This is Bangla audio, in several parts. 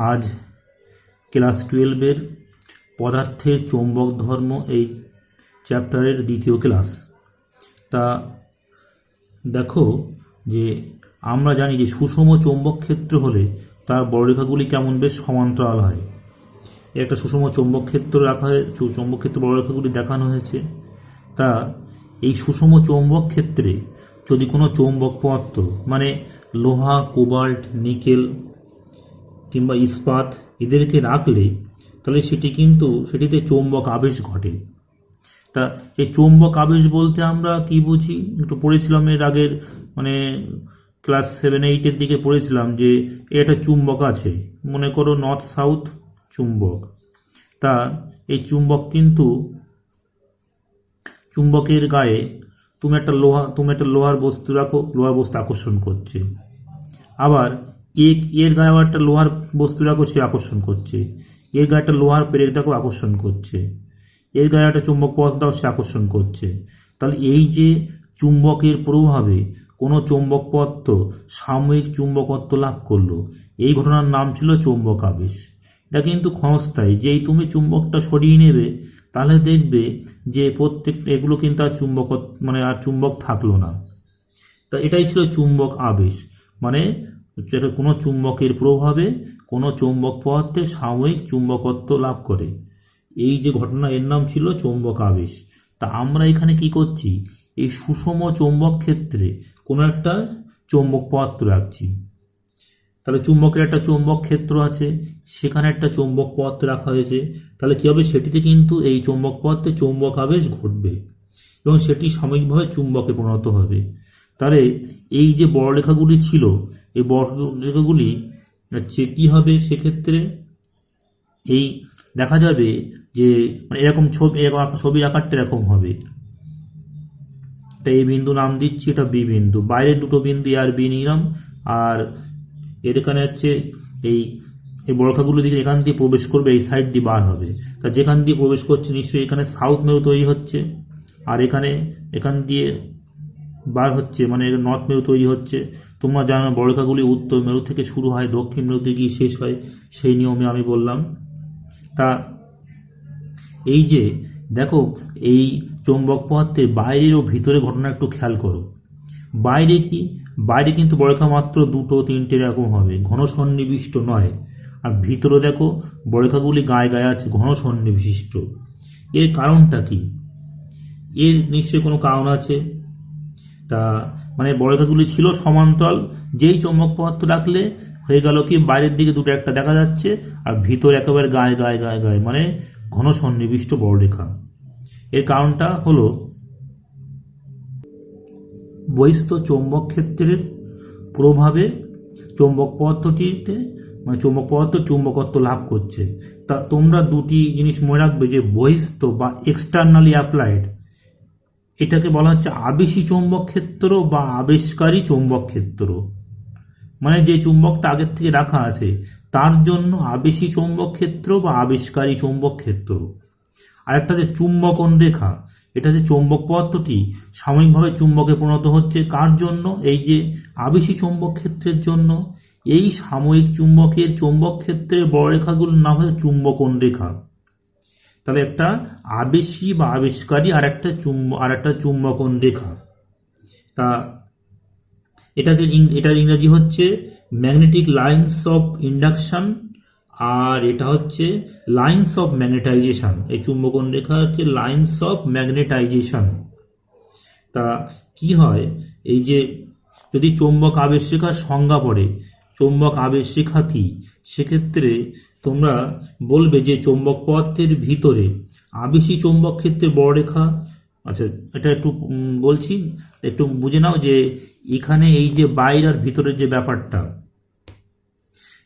আজ ক্লাস 12-এর পদার্থের চৌম্বক ধর্ম এই চ্যাপ্টারের দ্বিতীয় ক্লাস। তা দেখো যে আমরা জানি যে সুষম চৌম্বক ক্ষেত্র হলে তার বড়রেখাগুলি কেমন বেশ সমান্তরাল হয়। একটা সুষম চৌম্বক ক্ষেত্র রাখা হয়, চৌম্বক ক্ষেত্র বড়রেখাগুলি দেখানো হয়েছে। তা এই সুষম চৌম্বক ক্ষেত্রে যদি কোনো চৌম্বক পদার্থ মানে লোহা, কোবাল্ট, নিকেল কিংবা ইস্পাত এদেরকে রাখলে তাহলে সেটিতে চৌম্বক আবেশ ঘটে। তা এই চৌম্বক আবেশ বলতে আমরা কি বুঝি একটু পড়েছিলাম এর আগের ক্লাস 7-8-এর দিকে পড়েছিলাম যে একটা চুম্বক আছে, মনে করো নর্থ সাউথ চুম্বক। তা এই চুম্বকের গায়ে তুমি একটা লোহার বস্তু রাখো, লোহার বস্তু আকর্ষণ করছে। আবার এর গায়ে আবার একটা লোহার বস্তু রাখো, সে আকর্ষণ করছে। এর গায়ে একটা লোহার পেরেকটাকেও আকর্ষণ করছে। এর গায়ে একটা চুম্বক পদার্থটাও সে আকর্ষণ করছে। তাহলে এই যে চুম্বকের প্রভাবে কোনো চৌম্বক পদার্থ সাময়িক চুম্বকত্ব লাভ করলো, এই ঘটনার নাম ছিল চৌম্বক আবেশ। এটা কিন্তু ক্ষণস্থায়ী। যেই তুমি চুম্বকটা সরিয়ে নেবে তাহলে দেখবে যে এগুলো কিন্তু আর আর চুম্বক থাকলো না। তা এটাই ছিল চুম্বক আবেশ, মানে যেটা কোনো চুম্বকের প্রভাবে কোনো চৌম্বক পদার্থে সাময়িক চুম্বকত্ব লাভ করে। এই যে ঘটনা এর নাম ছিল চৌম্বক আবেশ। তা আমরা এখানে কি করছি, এই সুষম চৌম্বক ক্ষেত্রে কোনো একটা চৌম্বক পদার্থ রাখছি। তাহলে চুম্বকের একটা চৌম্বক ক্ষেত্র আছে, সেখানে একটা চৌম্বক পদার্থ রাখা হয়েছে। তাহলে কী হবে, সেটিতে কিন্তু এই চৌম্বক পদার্থে চৌম্বক আবেশ ঘটবে এবং সেটি সাময়িকভাবে চুম্বকে পরিণত হবে। তাহলে এই যে বড়রেখাগুলি ছিল, এই বড়রেখাগুলি কী হবে, সেক্ষেত্রে এই দেখা যাবে যে এরকম ছবির আকারটা এরকম হবে। এটা এই বিন্দু নাম দিচ্ছি, এটা বি বিন্দু। বাইরের দুটো বিন্দু এ আর বি নিলাম, আর এখানে হচ্ছে এই বড়রেখাগুলো দিকে এখান দিয়ে প্রবেশ করবে, এই সাইড দিয়ে বার হবে। তা যেখান দিয়ে প্রবেশ করছে নিশ্চয়ই এখানে সাউথ মেরু তৈরি হচ্ছে, আর এখান দিয়ে বার হচ্ছে মানে নর্থ মেরু তৈরি হচ্ছে। তোমরা জানো বড়রেখাগুলি উত্তর মেরু থেকে শুরু হয়, দক্ষিণ মেরুতে গিয়ে শেষ হয়, সেই নিয়মে আমি বললাম। তা এই যে দেখো এই চৌম্বক পদার্থের বাইরের ও ভিতরে ঘটনা একটু খেয়াল করো। বাইরে কিন্তু বড়রেখা মাত্র 2-3টে এরকম হবে, ঘন সন্নিবিষ্ট নয়। আর ভিতরে দেখো বড়রেখাগুলি গায়ে গায়ে আছে, ঘন সন্নিবিষ্ট। এর কারণটা কি? এর নিশ্চয়ই কোনো কারণ আছে। তা বড়রেখাগুলি ছিল সমান্তরাল, যেই চৌম্বক পদার্থ রাখলে হয়ে গেল কি বাইরের দিকে দুটো একটা দেখা যাচ্ছে, আর ভিতরে একেবারে গায়ে গায়ে গায়ে গায়ে মানে ঘন সন্নিবিষ্ট বড়রেখা। এর কারণটা হলো বহিস্থ চৌম্বক ক্ষেত্রের প্রভাবে চৌম্বক পদার্থটিতে চৌম্বক পদার্থ চুম্বকত্ব লাভ করছে। তা তোমরা দুটি জিনিস মনে রাখবে যে বহিস্থ বা এক্সটার্নালি অ্যাপ্লাইড, এটাকে বলা হচ্ছে আবেশী চৌম্বক ক্ষেত্র বা আবেশকারী চৌম্বক ক্ষেত্র। মানে যে চুম্বকটা আগের থেকে রাখা আছে তার জন্য আবেশী চৌম্বক ক্ষেত্র বা আবেশকারী চৌম্বক ক্ষেত্র। আর একটা যে চুম্বকন রেখা, এটা যে চৌম্বক পদার্থটি সাময়িকভাবে চুম্বকে পরিণত হচ্ছে, কার জন্য? এই যে আবেশী চৌম্বক ক্ষেত্রের জন্য। এই সাময়িক চুম্বকের চৌম্বক ক্ষেত্রের বড়রেখাগুলোর নাম হচ্ছে চুম্বকন রেখা। তাহলে একটা আবেশী বা আবেশকারী আর একটা চুম্বকন রেখা। তা এটার ইংরাজি হচ্ছে ম্যাগনেটিক লাইন্স অফ ইন্ডাকশন, আর এটা হচ্ছে লাইন্স অফ ম্যাগনেটাইজেশন। এই চুম্বকন রেখা হচ্ছে লাইন্স অফ ম্যাগনেটাইজেশন। তা কি হয়, এই যে যদি চৌম্বক আবেশ রেখার সংজ্ঞা পড়ে, চৌম্বক আবেশ রেখা কি, সেক্ষেত্রে তোমরা বলবে যে চৌম্বক পদার্থের ভিতরে আবেশী চৌম্বক ক্ষেত্রের বড়রেখা। আচ্ছা, এটা একটু বলছি, একটু বুঝে নাও যে এখানে এই যে বাইরে আর ভিতরের যে ব্যাপারটা,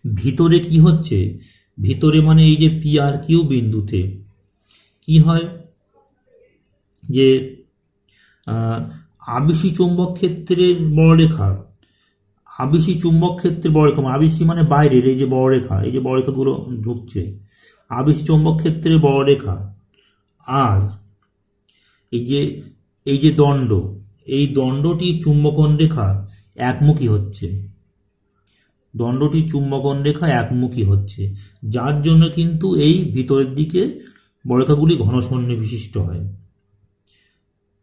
ভিতরে কি হচ্ছে, ভিতরে এই যে পি আর কিউ বিন্দুতে কি হয় যে আবেশী চৌম্বক ক্ষেত্রের বড়রেখা, আবেশী চুম্বক ক্ষেত্রের বড়রেখা, আবেশী মানে বাইরের এই যে বড়রেখা, এই যে বড়রেখাগুলো ঢুকছে, আবেশী চৌম্বক ক্ষেত্রের বড়রেখা। আর এই যে দণ্ড, এই দণ্ডটি চুম্বকন রেখা একমুখী হচ্ছে। দণ্ডটি চুম্বকন রেখা একমুখী হচ্ছে, যার জন্য কিন্তু এই ভিতরের দিকে বলরেখাগুলি ঘন সন্নিবিশিষ্ট হয়।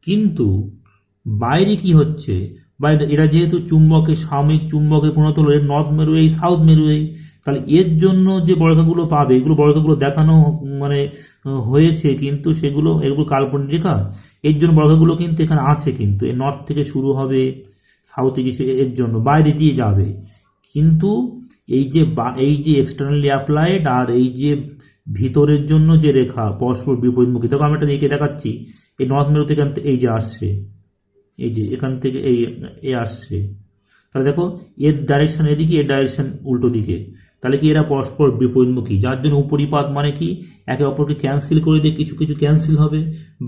কিন্তু বাইরে কি হচ্ছে, বাইরে এরা যেহেতু চুম্বকে সাময়িক চুম্বকে পরিণত হলো, এর নর্থ মেরু এই সাউথ মেরু এই, তাহলে এর জন্য যে বলরেখাগুলো পাবে এগুলো বলরেখাগুলো দেখানো মানে হয়েছে, কিন্তু এগুলো কাল্পনিক রেখা। এর জন্য বলরেখাগুলো কিন্তু এখানে আছে, কিন্তু এই নর্থ থেকে শুরু হবে সাউথে গিয়ে এর জন্য বাইরে দিয়ে যাবে। কিন্তু এই যে এক্সটার্নালি অ্যাপ্লাইড আর এই যে ভিতরের জন্য যে রেখা পরস্পর বিপরীতমুখী, দেখো আমি এটা এঁকে দেখাচ্ছি। এই নর্থ মেরু থেকে এই যে আসছে, এই যে এখান থেকে এই আসছে, তাহলে দেখো এর ডাইরেকশন এদিকে, এর ডাইরেকশন উল্টো দিকে, তাহলে কি এরা পরস্পর বিপরীতমুখী, যার জন্য উপরিপাত মানে কি একে অপরকে ক্যান্সেল করে দিয়ে কিছু কিছু ক্যান্সেল হবে,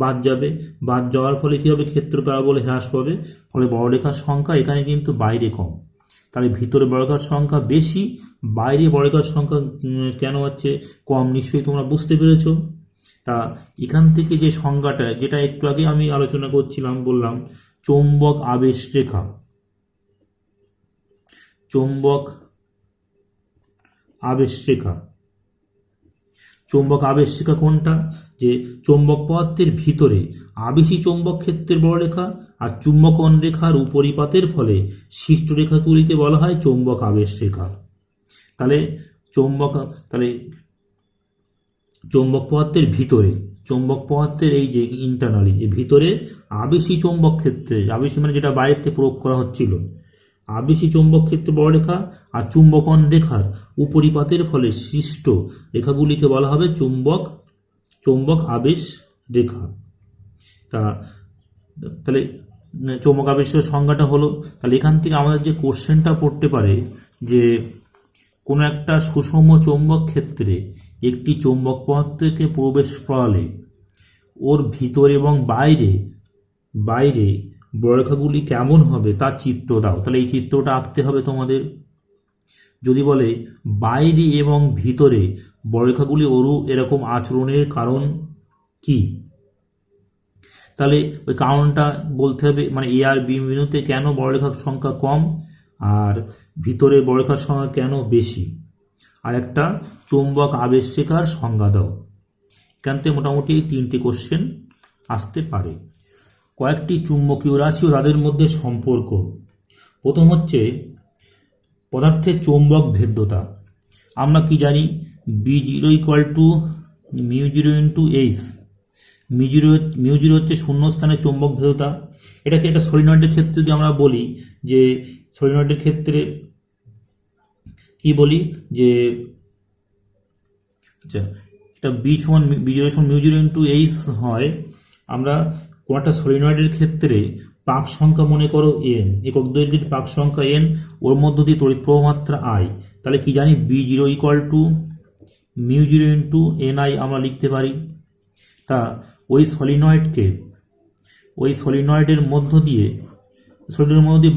বাদ যাবে। বাদ যাওয়ার ফলে কি হবে, ক্ষেত্র প্যারাবোলে হ্রাস পাবে, ফলে বড়রেখার সংখ্যা এখানে কিন্তু বাইরে কম। তাহলে ভিতরে বড়রেখার সংখ্যা বেশি, বাইরে বড়রেখার সংখ্যা কেন হচ্ছে কম, নিশ্চয়ই তোমরা বুঝতে পেরেছো। তা এখান থেকে যে সংজ্ঞাটা, যেটা একটু আগে আমি আলোচনা করছিলাম, বললাম চৌম্বক আবেশ রেখা। চৌম্বক আবেশ রেখা, চৌম্বক আবেশ রেখা কোনটা, যে চৌম্বক পদার্থের ভিতরে আবেশী চৌম্বক ক্ষেত্রের বড়রেখা আর চুম্বকন রেখার উপরিপাতের ফলে সৃষ্ট রেখাগুলিকে বলা হয় চৌম্বক আবেশ রেখা। তাহলে চৌম্বক পদার্থের ভিতরে, চৌম্বক পদার্থের এই যে ইন্টারনালি যে ভিতরে আবেশী চৌম্বক ক্ষেত্রে, আবেশী মানে যেটা বাইরে থেকে প্রয়োগ করা হচ্ছিল, আবেশী চৌম্বক ক্ষেত্রে বড়রেখা আর চুম্বকন রেখার উপরিপাতের ফলে সৃষ্ট রেখাগুলিকে বলা হবে চৌম্বক আবেশ রেখা। তাহলে চৌম্বক আবেশের সংজ্ঞাটা হলো, তাহলে এখান থেকে আমাদের যে কোশ্চেনটা পড়তে পারে যে কোনো একটা সুষম চৌম্বক ক্ষেত্রে একটি চৌম্বক পদার্থকে প্রবেশ করালে ওর ভিতর এবং বাইরে বড়রেখাগুলি কেমন হবে তার চিত্র দাও। তাহলে এই চিত্রটা আঁকতে হবে তোমাদের। যদি বলে বাইরে এবং ভিতরে বড়রেখাগুলি এরকম আচরণের কারণ কি, তাহলে ওই কারণটা বলতে হবে, মানে এ আর বি বিন্দুতে কেন বড়রেখার সংখ্যা কম আর ভিতরে বড়রেখার সংখ্যা কেন বেশি, আর একটা চৌম্বক আবেশ রেখার সংজ্ঞা দাও। এখান থেকে মোটামুটি এই 3টে কোশ্চেন আসতে পারে। কয়েকটি চুম্বকীয় রাশি ও তাদের মধ্যে সম্পর্ক। প্রথম হচ্ছে পদার্থের চৌম্বক ভেদ্যতা। আমরা কি জানি, B0 = μ0 × H। μ0 হচ্ছে শূন্যস্থানে চৌম্বক ভেদ্যতা। এটাকে একটা সলিনয়েডের ক্ষেত্রে যদি আমরা বলি, যে সলিনয়েডের ক্ষেত্রে কি বলি, যে আচ্ছা এটা B0 μ0 × H হয়। আমরা কোনটা সলিনয়েডের ক্ষেত্রে পাক সংখ্যা মনে করো n, একক দৈর্ঘ্যের পাক সংখ্যা n, ওর মধ্য দিয়ে তড়িৎ প্রবাহ মাত্রা I। তাহলে কি জানি, B0 = μ0 × Ni আমরা লিখতে পারি। তা ওই সলিনয়েডের মধ্য দিয়ে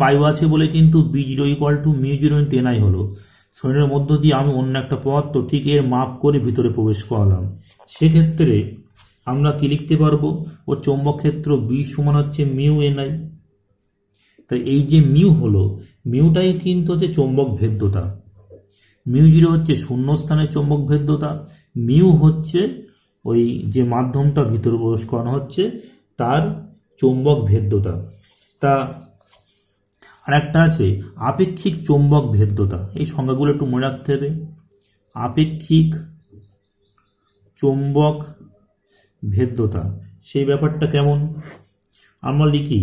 বায়ু আছে বলে কিন্তু B0 = μ0 × Ni হলো। সলিনয়েডের মধ্য দিয়ে আমি অন্য একটা পদার্থ ঠিক এর মাপ করে ভিতরে প্রবেশ করালাম, সেক্ষেত্রে আমরা কি লিখতে পারবো, ও চৌম্বক ক্ষেত্র B = হচ্ছে μNi। তাই এই যে মিউ হলো, মিউটাই কিন্তু হচ্ছে চৌম্বক ভেদ্যতা। μ0 হচ্ছে শূন্যস্থানের চৌম্বক ভেদ্যতা, মিউ হচ্ছে ওই যে মাধ্যমটা ভিতরে প্রবেশ করানো হচ্ছে তার চৌম্বক ভেদ্যতা। তা আর একটা আছে আপেক্ষিক চৌম্বক ভেদ্যতা। এই সংজ্ঞাগুলো একটু মনে রাখতে হবে। আপেক্ষিক চৌম্বক ভেদ্যতা, সেই ব্যাপারটা কেমন, আমরা লিখি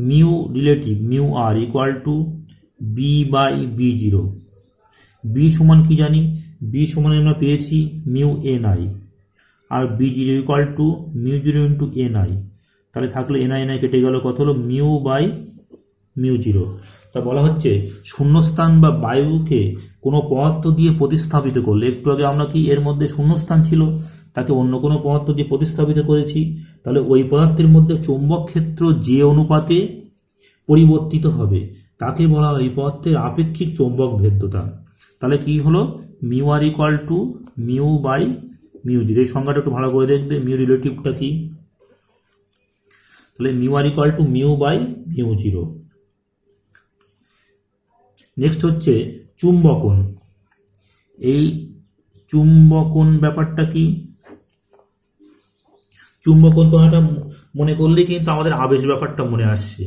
mu relative μr = B/B0। B সমান কি জানি, বি সমান আমরা পেয়েছি μNi, আর B0 = μ0 × Ni। তাহলে থাকলে Ni কেটে গেল, কত হলো μ/μ0। তা বলা হচ্ছে শূন্যস্থান বা বায়ুকে কোনো পদার্থ দিয়ে প্রতিস্থাপিত করলে, একটু আগে আমরা কি এর মধ্যে শূন্যস্থান ছিল, তাকে অন্য কোনো পদার্থ দিয়ে প্রতিস্থাপিত করেছি, তাহলে ওই পদার্থের মধ্যে চৌম্বক ক্ষেত্র যে অনুপাতে পরিবর্তিত হবে তাকে বলা হয় এই পদার্থের আপেক্ষিক চৌম্বক ভেদ্যতা। তাহলে কি হলো, μr = μ/μ0। এই সংজ্ঞাটা একটু ভালো করে দেখবে, মিউ রিলেটিভটা কি, তাহলে μr = μ/μ0। নেক্সট হচ্ছে চুম্বকন, এই চুম্বকন ব্যাপারটা কি? চুম্বকন কথাটা মনে করলেই কিন্তু আমাদের আবেশ ব্যাপারটা মনে আসছে।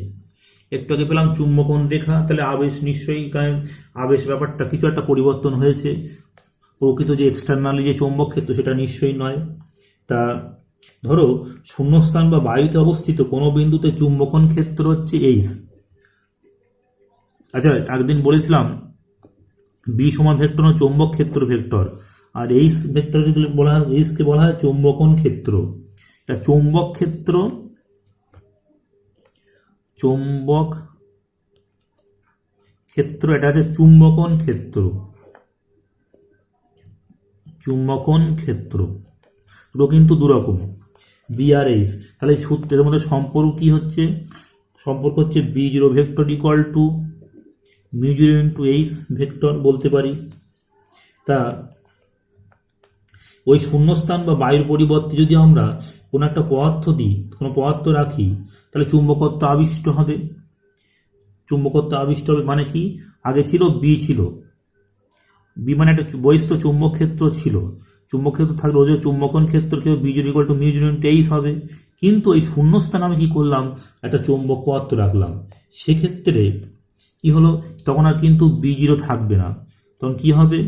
একটু আগে পেলাম চুম্বকন রেখা, তাহলে আবেশ নিশ্চয়ই, কারণ আবেশ ব্যাপারটা কিছু একটা পরিবর্তন হয়েছে, প্রকৃত যে এক্সটার্নালি যে চৌম্বক ক্ষেত্র সেটা নিশ্চয়ই নয়। তা ধরো শূন্যস্থান বা বায়ুতে অবস্থিত কোনো বিন্দুতে চুম্বকন ক্ষেত্র হচ্ছে এইচ। আচ্ছা, একদিন বলেছিলাম বি সমান ভেক্টর চৌম্বক ক্ষেত্র ভেক্টর, আর এইচ ভেক্টর বলা হয়, এইচকে বলা হয় চৌম্বকন ক্ষেত্র। এটা চৌম্বক ক্ষেত্র, চৌম্বক ক্ষেত্র, এটা হচ্ছে চুম্বকন ক্ষেত্র, চুম্বকন ক্ষেত্র। দুটো কিন্তু দুরকম, বি আর এইচ। তাহলে সূত্রের মধ্যে সম্পর্ক কি হচ্ছে? সম্পর্ক হচ্ছে B zero vector equal to mu zero into H vector বলতে পারি। তা ওই শূন্যস্থান বা বায়ুর পরিবর্তে যদি আমরা কোনো একটা পদার্থ দিই, কোনো পদার্থ রাখি, তাহলে চুম্বকত্ব আবিষ্ট হবে। চুম্বকত্ব আবিষ্ট হবে মানে কি? আগে ছিল বি, ছিল বি মানে একটা বহিস্থ চুম্বক ক্ষেত্র ছিল, চুম্বক ক্ষেত্র থাকলে ওদের চুম্বকন ক্ষেত্র কেউ B zero equal to mu zero into H হবে। কিন্তু এই শূন্যস্থান আমি কি করলাম? একটা চৌম্বক পদার্থ রাখলাম, সেক্ষেত্রে কি হলো? তখন আর কিন্তু বি জিরো থাকবে না। তখন কি হবে?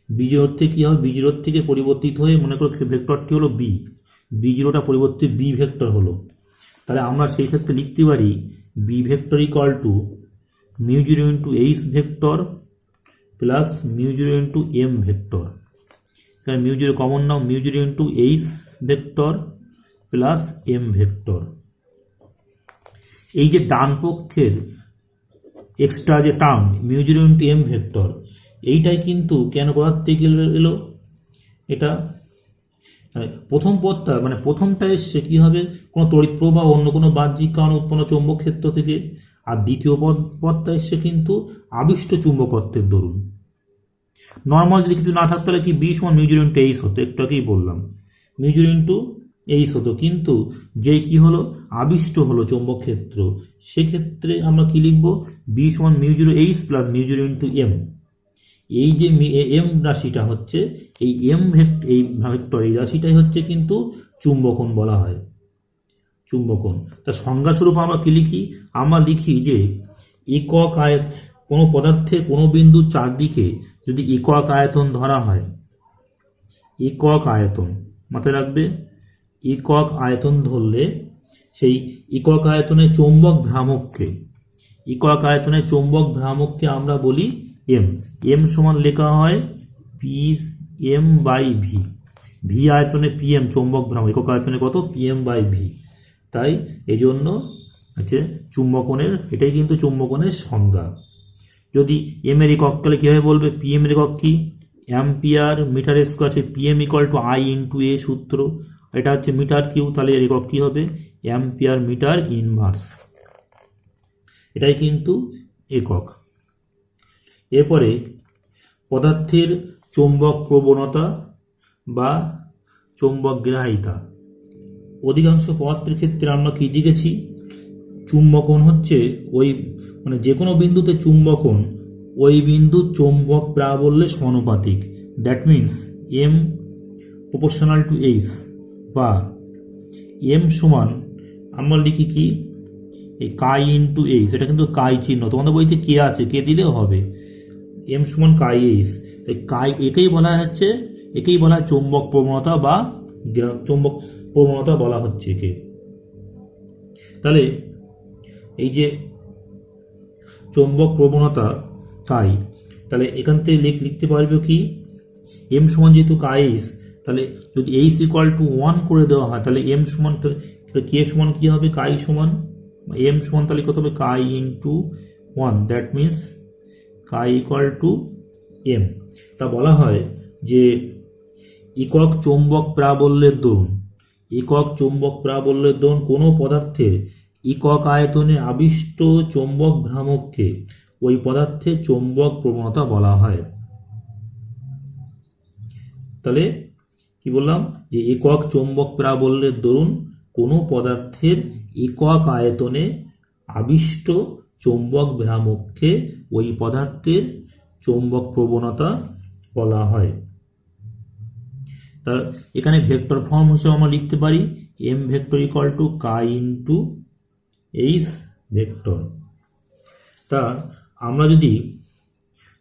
বি জিরোর থেকে কি হবে? বি জিরোর থেকে পরিবর্তিত হয়ে মনে করো ভেক্টরটি হলো বি, বি জিরোটা পরিবর্তিত বি ভেক্টর হলো। তাহলে আমরা সেই ক্ষেত্রে লিখতে পারি B vector equal to mu zero into H vector plus mu zero into M vector. এখানে মিউ জিরো কমন নাও, mu zero into H vector plus M vector. এই যে ডান পক্ষের এক্সট্রা যে term mu zero into M vector, এইটাই কিন্তু কেন কোথার থেকে এলো? এটা প্রথম পদটা মানে প্রথমটা এসছে কী হবে? কোনো তড়িৎ প্রবাহ অন্য কোনো বাহ্যিক কারণে উৎপন্ন চৌম্বক ক্ষেত্র থেকে, আর দ্বিতীয় পদটা এসছে কিন্তু আবিষ্ট চুম্বকত্বের দরুন। নর্মাল যদি কিছু না থাকতো তাহলে কি বি সমান মিউ জিরো ইন্টু এইচ হতো, একটু আগেই বললাম মিউ জিরো ইন্টু এইচ হতো, কিন্তু যে কি হলো? আবিষ্ট হলো চৌম্বক ক্ষেত্র, সেক্ষেত্রে আমরা কি লিখব? বি সমান mu zero H plus mu zero into M. এই যে এম রাশিটা হচ্ছে, এই এম এই ভেক্টর, এই রাশিটাই হচ্ছে কিন্তু চুম্বকন বলা হয়, চুম্বকন। তার সংজ্ঞাস্বরূপ আমরা কি লিখি? আমরা লিখি যে একক কোনো পদার্থের কোনো বিন্দুর চারদিকে যদি একক আয়তন ধরা হয়, একক আয়তন মাথায় রাখবে, একক আয়তন ধরলে সেই একক আয়তনের চৌম্বক ভ্রামককে, একক আয়তনের চৌম্বক ভ্রামককে আমরা বলি এম। এম সমান লেখা হয় P M by V. V আয়তনে পি এম চৌম্বক ভ্রামক, একক আয়তনে কত? P M by V. তাই এই জন্য হচ্ছে চুম্বকনের, এটাই কিন্তু চুম্বকনের সংজ্ঞা। যদি এম এর একক তাহলে কীভাবে বলবে? পি এম এর একক কি? অ্যাম্পিয়ার মিটার স্কোয়ার, আছে P M equal to I into A সূত্র, এটা হচ্ছে মিটার কিউ, তাহলে এর একক কী হবে? অ্যাম্পিয়ার মিটার ইনভার্স, এটাই কিন্তু একক। এরপরে পদার্থের চৌম্বক প্রবণতা বা চৌম্বক গ্রাহিতা। অধিকাংশ পদার্থের ক্ষেত্রে আমরা কি দেখেছি? চুম্বকন হচ্ছে ওই মানে যে কোনো বিন্দুতে চুম্বকন ওই বিন্দুর চৌম্বক প্রাবল্যের সমানুপাতিক। That means M proportional to H, বা এম সমান আমরা লিখি কি? এই কাই ইন্টু এইচ, এটা কিন্তু কাই চিহ্ন, তোমাদের বইতে কে আছে, কে দিলেও হবে। এম সমান কাই এইচ, তাই কাই একেই বলা হচ্ছে, একেই বলা হয় চৌম্বক প্রবণতা বা চৌম্বক প্রবণতা বলা হচ্ছে একে। তাহলে এই যে চৌম্বক প্রবণতা কাই, তাহলে এখান থেকে লিখতে পারবে কি? এম সমান যেহেতু কাই এইচ, তাহলে যদি এইচ ইকুয়াল টু 1 করে দেওয়া হয়, তাহলে এম সমান, তাহলে কে সমান কি হবে? কাই সমান এম সমান তাহলে কত হবে? Chi into 1, that means chi equal to M. তা বলা হয় যে একক চৌম্বক প্রাবল্যের দরুন, একক চৌম্বক প্রাবল্যের দরুন কোনো পদার্থের একক আয়তনে আবিষ্ট চৌম্বক ভ্রামককে ওই পদার্থের চৌম্বক প্রবণতা বলা হয়। তাহলে কি বললাম? যে একক চৌম্বক প্রাবল্যের দরুন কোনো পদার্থের একক আয়তনে আবিষ্ট চৌম্বক ভ্রামককে ওই পদার্থের চৌম্বক প্রবণতা বলা হয়। তা এখানে ভেক্টর ফর্ম হিসেবে আমরা লিখতে পারি M vector equal to chi into H vector. তা আমরা যদি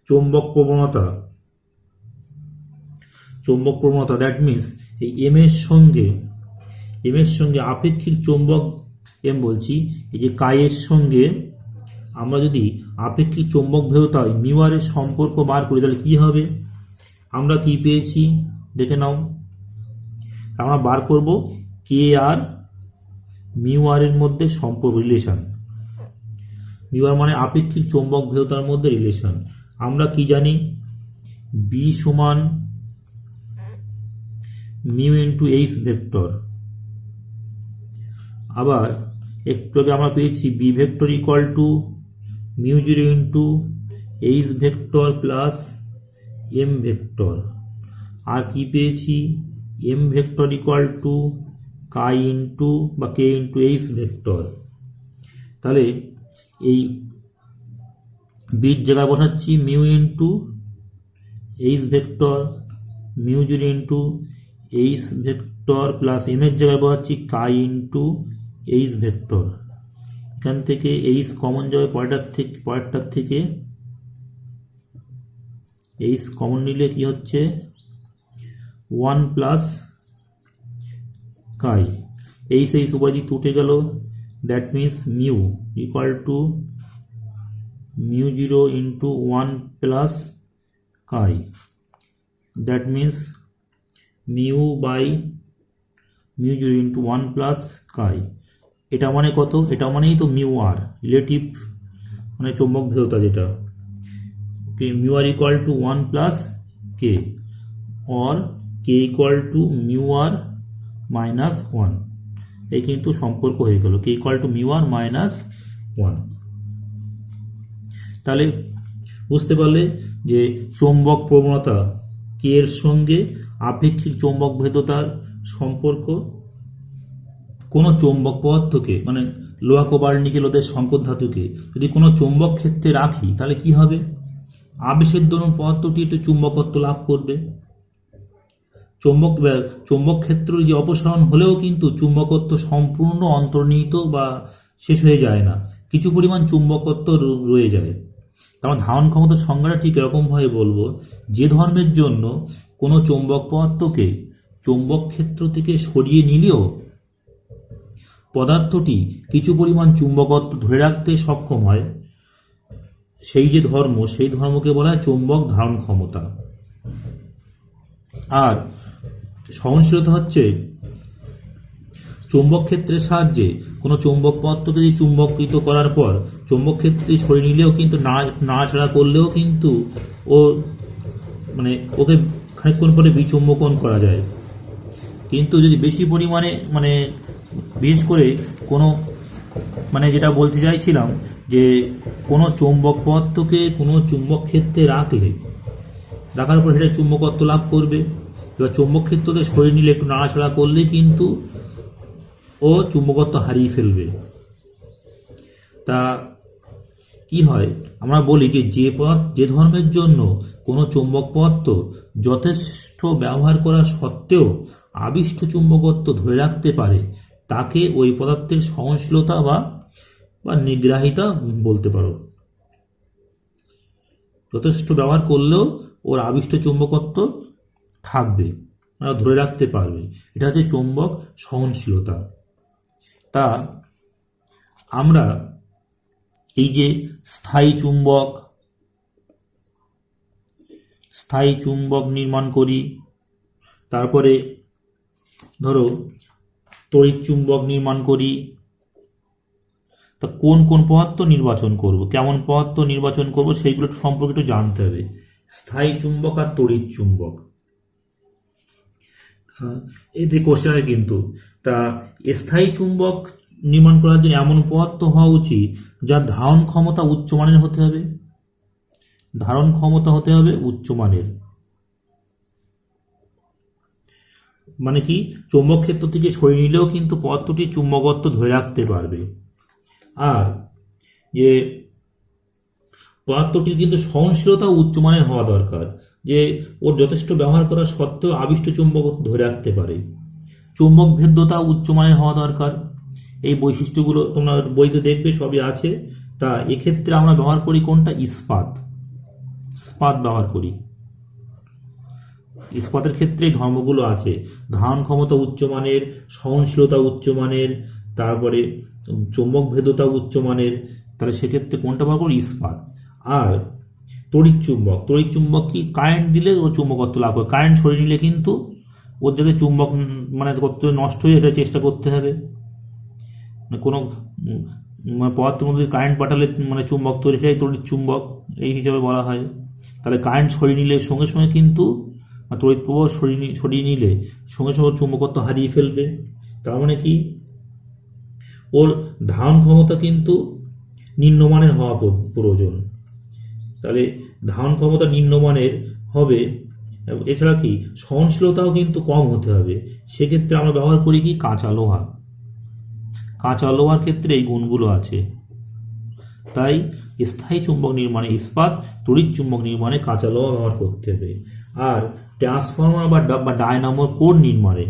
চৌম্বক প্রবণতা দ্যাট মিনস এই এম এর সঙ্গে আপেক্ষিক চৌম্বক এম বলছি, এই যে কাইয়ের সঙ্গে আমরা যদি আপেক্ষিক চৌম্বক ভেদ্যতা মিউ আর এর সম্পর্ক বার করি তাহলে কি হবে? আমরা কি পেয়েছি দেখে নাও। আমরা বার করব কে আর মিউ আর এর মধ্যে সম্পর্ক, রিলেশন। মিউ আর মানে আপেক্ষিক চৌম্বক ভেদ্যতার মধ্যে রিলেশন। আমরা কি জানি? বি সমান মিউ ইন্টু এইচ ভেক্টর। আবার একটু আগে আমরা পেয়েছি B vector equal to mu zero into H vector plus M vector. আর কি পেয়েছি? M vector equal to chi into বা কে ইন্টু এইচ ভেক্টর। তাহলে এই বির জায়গায় বসাচ্ছি mu into H vector, mu zero into H vector plus M এর জায়গায় বসাচ্ছি কাই ইন্টু এইচ ভেক্টর। এখান থেকে এইচ কমন যাবে, পরেরটার থেকে এইচ কমন নিলে কি হচ্ছে 1 প্লাস কাই। এইচ উভয় দিক উঠে গেল, that means mu equal to mu zero into 1 plus chi, that means mu by mu zero into 1 plus chi. এটা মানে কত? এটা মানেই তো মিউ আর, রিলেটিভ মানে চৌম্বক ভেদ্যতা যেটা, mu r equal to 1 plus K और K equal to mu r minus 1। এই কিন্তু সম্পর্ক হয়ে গেল K equal to mu r minus 1। তাহলে বুঝতে পারলে যে চৌম্বক প্রবণতা কে এর সঙ্গে আপেক্ষিক চৌম্বক ভেদ্যতার সম্পর্ক। কোনো চৌম্বক পদার্থকে মানে লোহা, কোবাল্ট, নিকেল ওদের সংকর ধাতুকে যদি কোনো চৌম্বক ক্ষেত্রে রাখি তাহলে কি হবে? আবেশের দরুন পদার্থটি একটু চুম্বকত্ব লাভ করবে। চৌম্বক ক্ষেত্র যে অপসারণ হলেও কিন্তু চুম্বকত্ব সম্পূর্ণ অন্তর্নিহিত বা শেষ হয়ে যায় না, কিছু পরিমাণ চুম্বকত্ব রয়ে যায়। আমার ধারণ ক্ষমতার সংজ্ঞাটা ঠিক এরকমভাবে বলবো, যে ধর্মের জন্য কোনো চৌম্বক পদার্থকে চৌম্বক ক্ষেত্র থেকে সরিয়ে নিলেও পদার্থটি কিছু পরিমাণ চুম্বকত্ব ধরে রাখতে সক্ষম হয়, সেই যে ধর্ম, সেই ধর্মকে বলা হয় চৌম্বক ধারণ ক্ষমতা। আর সহনশীলতা হচ্ছে চৌম্বক ক্ষেত্রের সাহায্যে কোনো চৌম্বক পদার্থকে যদি চুম্বকৃত করার পর চৌম্বক ক্ষেত্রে সরিয়ে নিলেও কিন্তু নাড়াচাড়া করলেও কিন্তু ও মানে ওকে খানিকক্ষণ পরে বিচুম্বকন করা যায়। কিন্তু যদি বেশি পরিমাণে মানে বিশেষ করে কোনো মানে যেটা বলতে চাইছিলাম যে কোনো চৌম্বক পদার্থকে কোনো চুম্বক ক্ষেত্রে রাখার পর সেটা চুম্বকত্ব লাভ করবে। এবার চৌম্বক ক্ষেত্রতে সরিয়ে নিলে একটু নাড়াচাড়া করলে কিন্তু ও চুম্বকত্ব হারিয়ে ফেলবে। তা কি হয়? আমরা বলি যে যে ধর্মের জন্য কোনো চৌম্বক পদার্থ যথেষ্ট ব্যবহার করা সত্ত্বেও আবিষ্ট চুম্বকত্ব ধরে রাখতে পারে তাকে ওই পদার্থের সহনশীলতা বা নিগ্রাহিতা বলতে পারো। যথেষ্ট ব্যবহার করলেও ওর আবিষ্ট চুম্বকত্ব থাকবে, ধরে রাখতে পারবে। এটা হচ্ছে চৌম্বক সহনশীলতা। তা আমরা এই যে স্থায়ী চুম্বক নির্মাণ করি, তারপরে ধরো তড়িৎ চুম্বক নির্মাণ করি, তা কোন কোন পদার্থ নির্বাচন করব, কেমন পদার্থ নির্বাচন করব সেইগুলো সম্পর্কে একটু জানতে হবে। স্থায়ী চুম্বক আর তড়িৎ চুম্বক এতে কোশ্চেন হয় কিন্তু। তা স্থায়ী চুম্বক নির্মাণ করার জন্য এমন পদার্থ হওয়া উচিত যার ধারণ ক্ষমতা উচ্চমানের হতে হবে, উচ্চমানের। মানে কি, চৌম্বক ক্ষেত্র থেকে সরিয়ে নিলেও কিন্তু পদার্থটি চুম্বকত্ব ধরে রাখতে পারবে। আর যে পদার্থটির কিন্তু সহনশীলতা উচ্চমানের হওয়া দরকার, যে ওর যথেষ্ট ব্যবহার করা সত্ত্বেও আবিষ্ট চুম্বক ধরে রাখতে পারে। চুম্বক ভেদ্যতা উচ্চমানের হওয়া দরকার। এই বৈশিষ্ট্যগুলো তোমরা বইতে দেখবে, সবই আছে। তা এক্ষেত্রে আমরা ব্যবহার করি কোনটা? ইস্পাত। ইস্পাত ব্যবহার করি। ইস্পাতের ক্ষেত্রে এই ধর্মগুলো আছে: ধারণ ক্ষমতা উচ্চমানের, সহনশীলতা উচ্চমানের, তারপরে চৌম্বক ভেদ্যতা উচ্চমানের। তাহলে সেক্ষেত্রে কোনটা ব্যবহার করি? ইস্পাত। আর তড়িৎ চুম্বক, তড়িৎ চুম্বক কি? কারেন্ট দিলে ও চুম্বকত্ব লাভ করে, কারেন্ট সরিয়ে নিলে কিন্তু ওর যাতে চুম্বক মানে করতে নষ্ট হয়ে এটা চেষ্টা করতে হবে। কোনো পদার্থের মধ্যে কারেন্ট পাঠালে মানে চুম্বক তৈরি হয়, তড়িৎ চুম্বক এই হিসাবে বলা হয়। তাহলে কারেন্ট সরিয়ে নিলে সঙ্গে সঙ্গে কিন্তু তড়িৎ প্রবাহ সরিয়ে নিলে সঙ্গে সঙ্গে চুম্বকত্ব হারিয়ে ফেলবে। তার মানে কি? ওর ধারণ ক্ষমতা কিন্তু নিম্নমানের হওয়া প্রয়োজন। তাহলে ধারণ ক্ষমতা নিম্নমানের হবে। এছাড়া কি? সহনশীলতাও কিন্তু কম হতে হবে। সেক্ষেত্রে আমরা ব্যবহার করি কি? কাঁচা লোহা। কাঁচা লোহার ক্ষেত্রে এই গুণগুলো আছে। তাই স্থায়ী চুম্বক নির্মাণে ইস্পাত, তড়িৎ চুম্বক নির্মাণে কাঁচা লোহা ব্যবহার করতে হবে। আর ট্রান্সফর্মার বা ডায়নামোর কোর নির্মাণে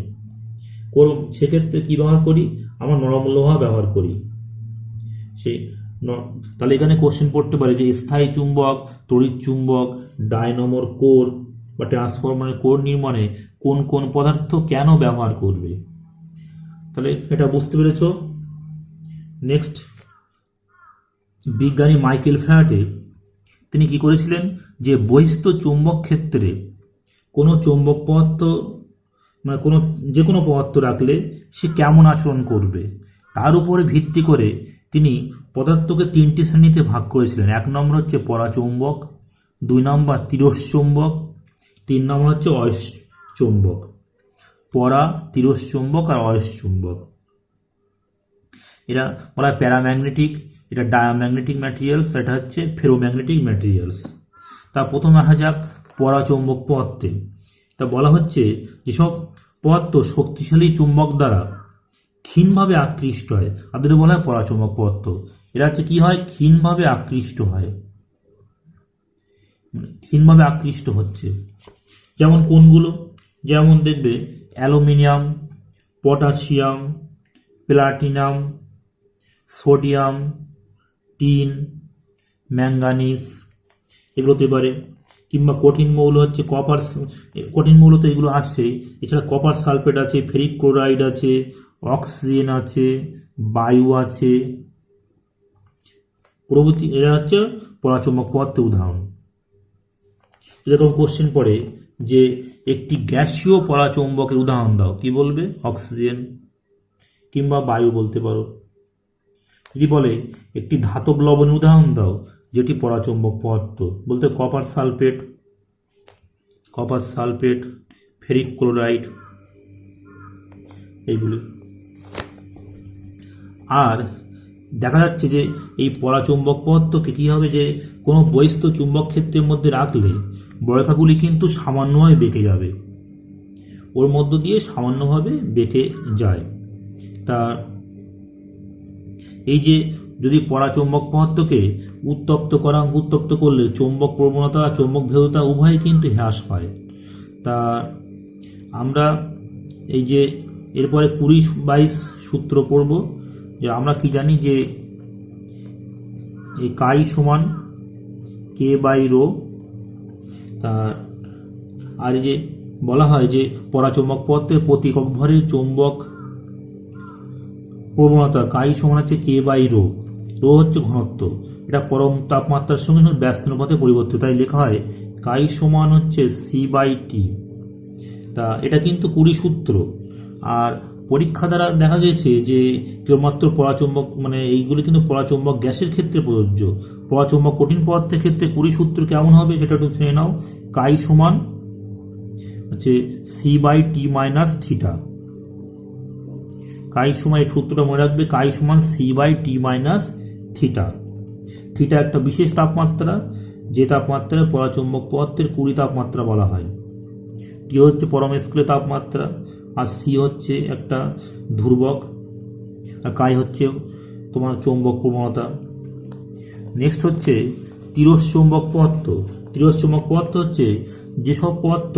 সেক্ষেত্রে কী ব্যবহার করি? আমরা নরম লোহা ব্যবহার করি। তাহলে এখানে কোশ্চেন পড়তে পারে যে স্থায়ী চুম্বক, তড়িৎ চুম্বক, ডায়নামোর কোর বা ট্রান্সফরমারের কোর নির্মাণে কোন কোন পদার্থ কেন ব্যবহার করবে। তাহলে এটা বুঝতে পেরেছ। নেক্সট, বিজ্ঞানী মাইকেল ফ্যারাডে তিনি কি করেছিলেন? যে বহিস্থ চুম্বক ক্ষেত্রে কোনো চৌম্বক পদার্থ মানে যে কোনো পদার্থ রাখলে সে কেমন আচরণ করবে তার উপরে ভিত্তি করে তিনি পদার্থকে 3টি শ্রেণীতে ভাগ করেছিলেন। 1 নম্বর হচ্ছে পরাচৌম্বক, 2 নম্বর তিরস্চৌম্বক, 3 নম্বর হচ্ছে অয়স্চৌম্বক। পরা, তিরস্চৌম্বক আর অয়স্চৌম্বক। এরা বলা হয় প্যারাম্যাগনেটিক, এটা ডায়াম্যাগনেটিক ম্যাটেরিয়ালস, এটা হচ্ছে ফেরোম্যাগনেটিক ম্যাটেরিয়ালস। তা প্রথমে আসা যাক পরাচৌম্বক পদার্থে। তা বলা হচ্ছে যেসব পদার্থ শক্তিশালী চুম্বক দ্বারা ক্ষীণভাবে আকৃষ্ট হয় তাদের বলা হয় পরাচৌম্বক পদার্থ। এরা হচ্ছে কি হয়? ক্ষীণভাবে আকৃষ্ট হয়, ক্ষীণভাবে আকৃষ্ট হচ্ছে। যেমন কোনগুলো? যেমন দেখবে aluminium, potassium, platinum, sodium, tin, manganese, এগুলো হতে পারে। কিংবা কঠিন মৌল হচ্ছে কপার, কঠিন মৌল তো এগুলো আসছে। এছাড়া কপার সালফেট আছে, ফেরিক ক্লোরাইড আছে, অক্সিজেন আছে, বায়ু আছে প্রভৃতি। এরা হচ্ছে পরাচৌম্বক পদার্থের উদাহরণ। এরকম কোশ্চেন পড়ে যে একটি গ্যাসীয় পরাচৌম্বকের উদাহরণ দাও, কি বলবে? অক্সিজেন কিংবা বায়ু বলতে পারো। যদি বলে একটি ধাতব লবণের উদাহরণ দাও যেটি পরাচৌম্বক পদার্থ, বলতে কপার সালফেট, ফেরিক ক্লোরাইড এইগুলি। আর দেখা যাচ্ছে যে এই পরাচৌম্বক পদার্থকে কী হবে, যে কোনো বহিস্থ চুম্বক ক্ষেত্রের মধ্যে রাখলে বরেখাগুলি কিন্তু সামান্যভাবে বেঁকে যাবে, ওর মধ্য দিয়ে সামান্যভাবে বেঁকে যায়। তা এই যে যদি পরাচৌম্বক পদার্থকে উত্তপ্ত করলে চৌম্বক প্রবণতা আর চৌম্বক ভেদ্যতা উভয়ই কিন্তু হ্রাস পায়। তা আমরা এই যে এরপরে 20-22 সূত্র পড়ব। যে আমরা কি জানি যে এই কাই সমান K/ρ। আর এই যে বলা হয় যে পরাচৌম্বক পদার্থের প্রতি একক ভরের চৌম্বক প্রবণতা কাই সমান হচ্ছে K/ρ। রো হচ্ছে ঘনত্ব, এটা পরম তাপমাত্রার সঙ্গে সঙ্গে ব্যস্ত অনুপাতে পরিবর্তিত, তাই লেখা হয় কাই সমান হচ্ছে C/T। তা এটা কিন্তু 20 সূত্র। আর পরীক্ষা দ্বারা দেখা গেছে যে কেবলমাত্র পরাচৌম্বক মানে এইগুলি কিন্তু পরাচৌম্বক গ্যাসের ক্ষেত্রে প্রযোজ্য। পরাচৌম্বক কঠিন পদার্থের ক্ষেত্রে 20 সূত্র কেমন হবে সেটা একটু জেনে নাও। কাই সমান হচ্ছে C/T - θ। কাই সমান, এই সূত্রটা মনে রাখবে, কাই সমান C/T - θ। থিটা একটা বিশেষ তাপমাত্রা, যে তাপমাত্রায় পরাচৌম্বক পদার্থের 20 তাপমাত্রা বলা হয়। টি হচ্ছে পরম স্কেলের তাপমাত্রা, আর সি হচ্ছে একটা ধ্রুবক, আর কাই হচ্ছে তোমার চৌম্বক প্রবণতা। নেক্সট হচ্ছে তিরস্চুম্বক পদার্থ। তিরস্চুম্বক পদার্থ হচ্ছে যেসব পদার্থ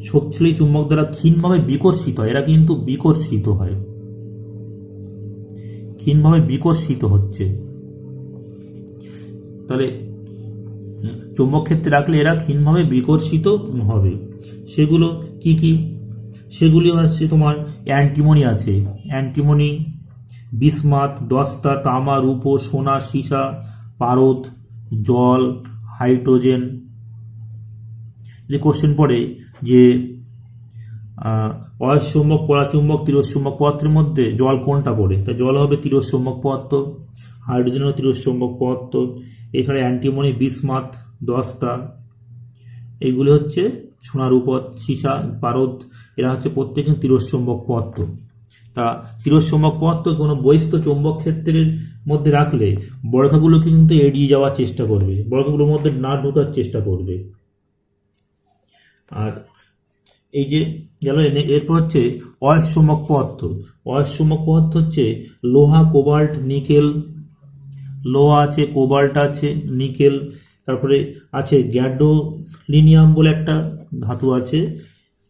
শক্তিশালী চুম্বক দ্বারা ক্ষীণভাবে বিকর্ষিত হয়, এরা কিন্তু বিকর্ষিত হয়, ক্ষীণভাবে বিকর্ষিত হচ্ছে। তাহলে চুম্বক ক্ষেত্রে রাখলে এরা ক্ষীণভাবে বিকর্ষিত হবে। সেগুলো কি কি? সেগুলি হচ্ছে তোমার অ্যান্টিমনি আছে, অ্যান্টিমনি, বিসমাথ, দস্তা, তামা, রূপো, সোনা, সীসা, পারদ, জল, হাইড্রোজেন। যদি কোশ্চেন পড়ে যে অয়স্চুম্বক, পরাচুম্বক, তিরস্চুম্বক পদার্থের মধ্যে জল কোনটা পড়ে, তা জল হবে তিরস্চুম্বক পদার্থ, হাইড্রোজেন ও তিরস্চুম্বক পদার্থ। এছাড়া অ্যান্টিমনি, বিসমাথ, দস্তা, এইগুলি হচ্ছে সোনা, রূপ, সীসা, পারদ, এরা হচ্ছে প্রত্যেকে তিরস্চুম্বক পদার্থ। তা তিরস্চুম্বক পদার্থ কোনো বহিস্থ চৌম্বক ক্ষেত্রের মধ্যে রাখলে বর্গাগুলো কিন্তু এড়িয়ে যাওয়ার চেষ্টা করবে, বর্গাগুলোর মধ্যে না ঢোকার চেষ্টা করবে। আর এই যে গেল, এরপর হচ্ছে অয়স্চুম্বক পদার্থ। অয়স্চুম্বক পদার্থ হচ্ছে লোহা, কোবাল্ট, নিকেল, লোহা আছে, কোবাল্ট আছে, নিকেল, তারপরে আছে গ্যাডোলিনিয়াম বলে একটা ধাতু আছে,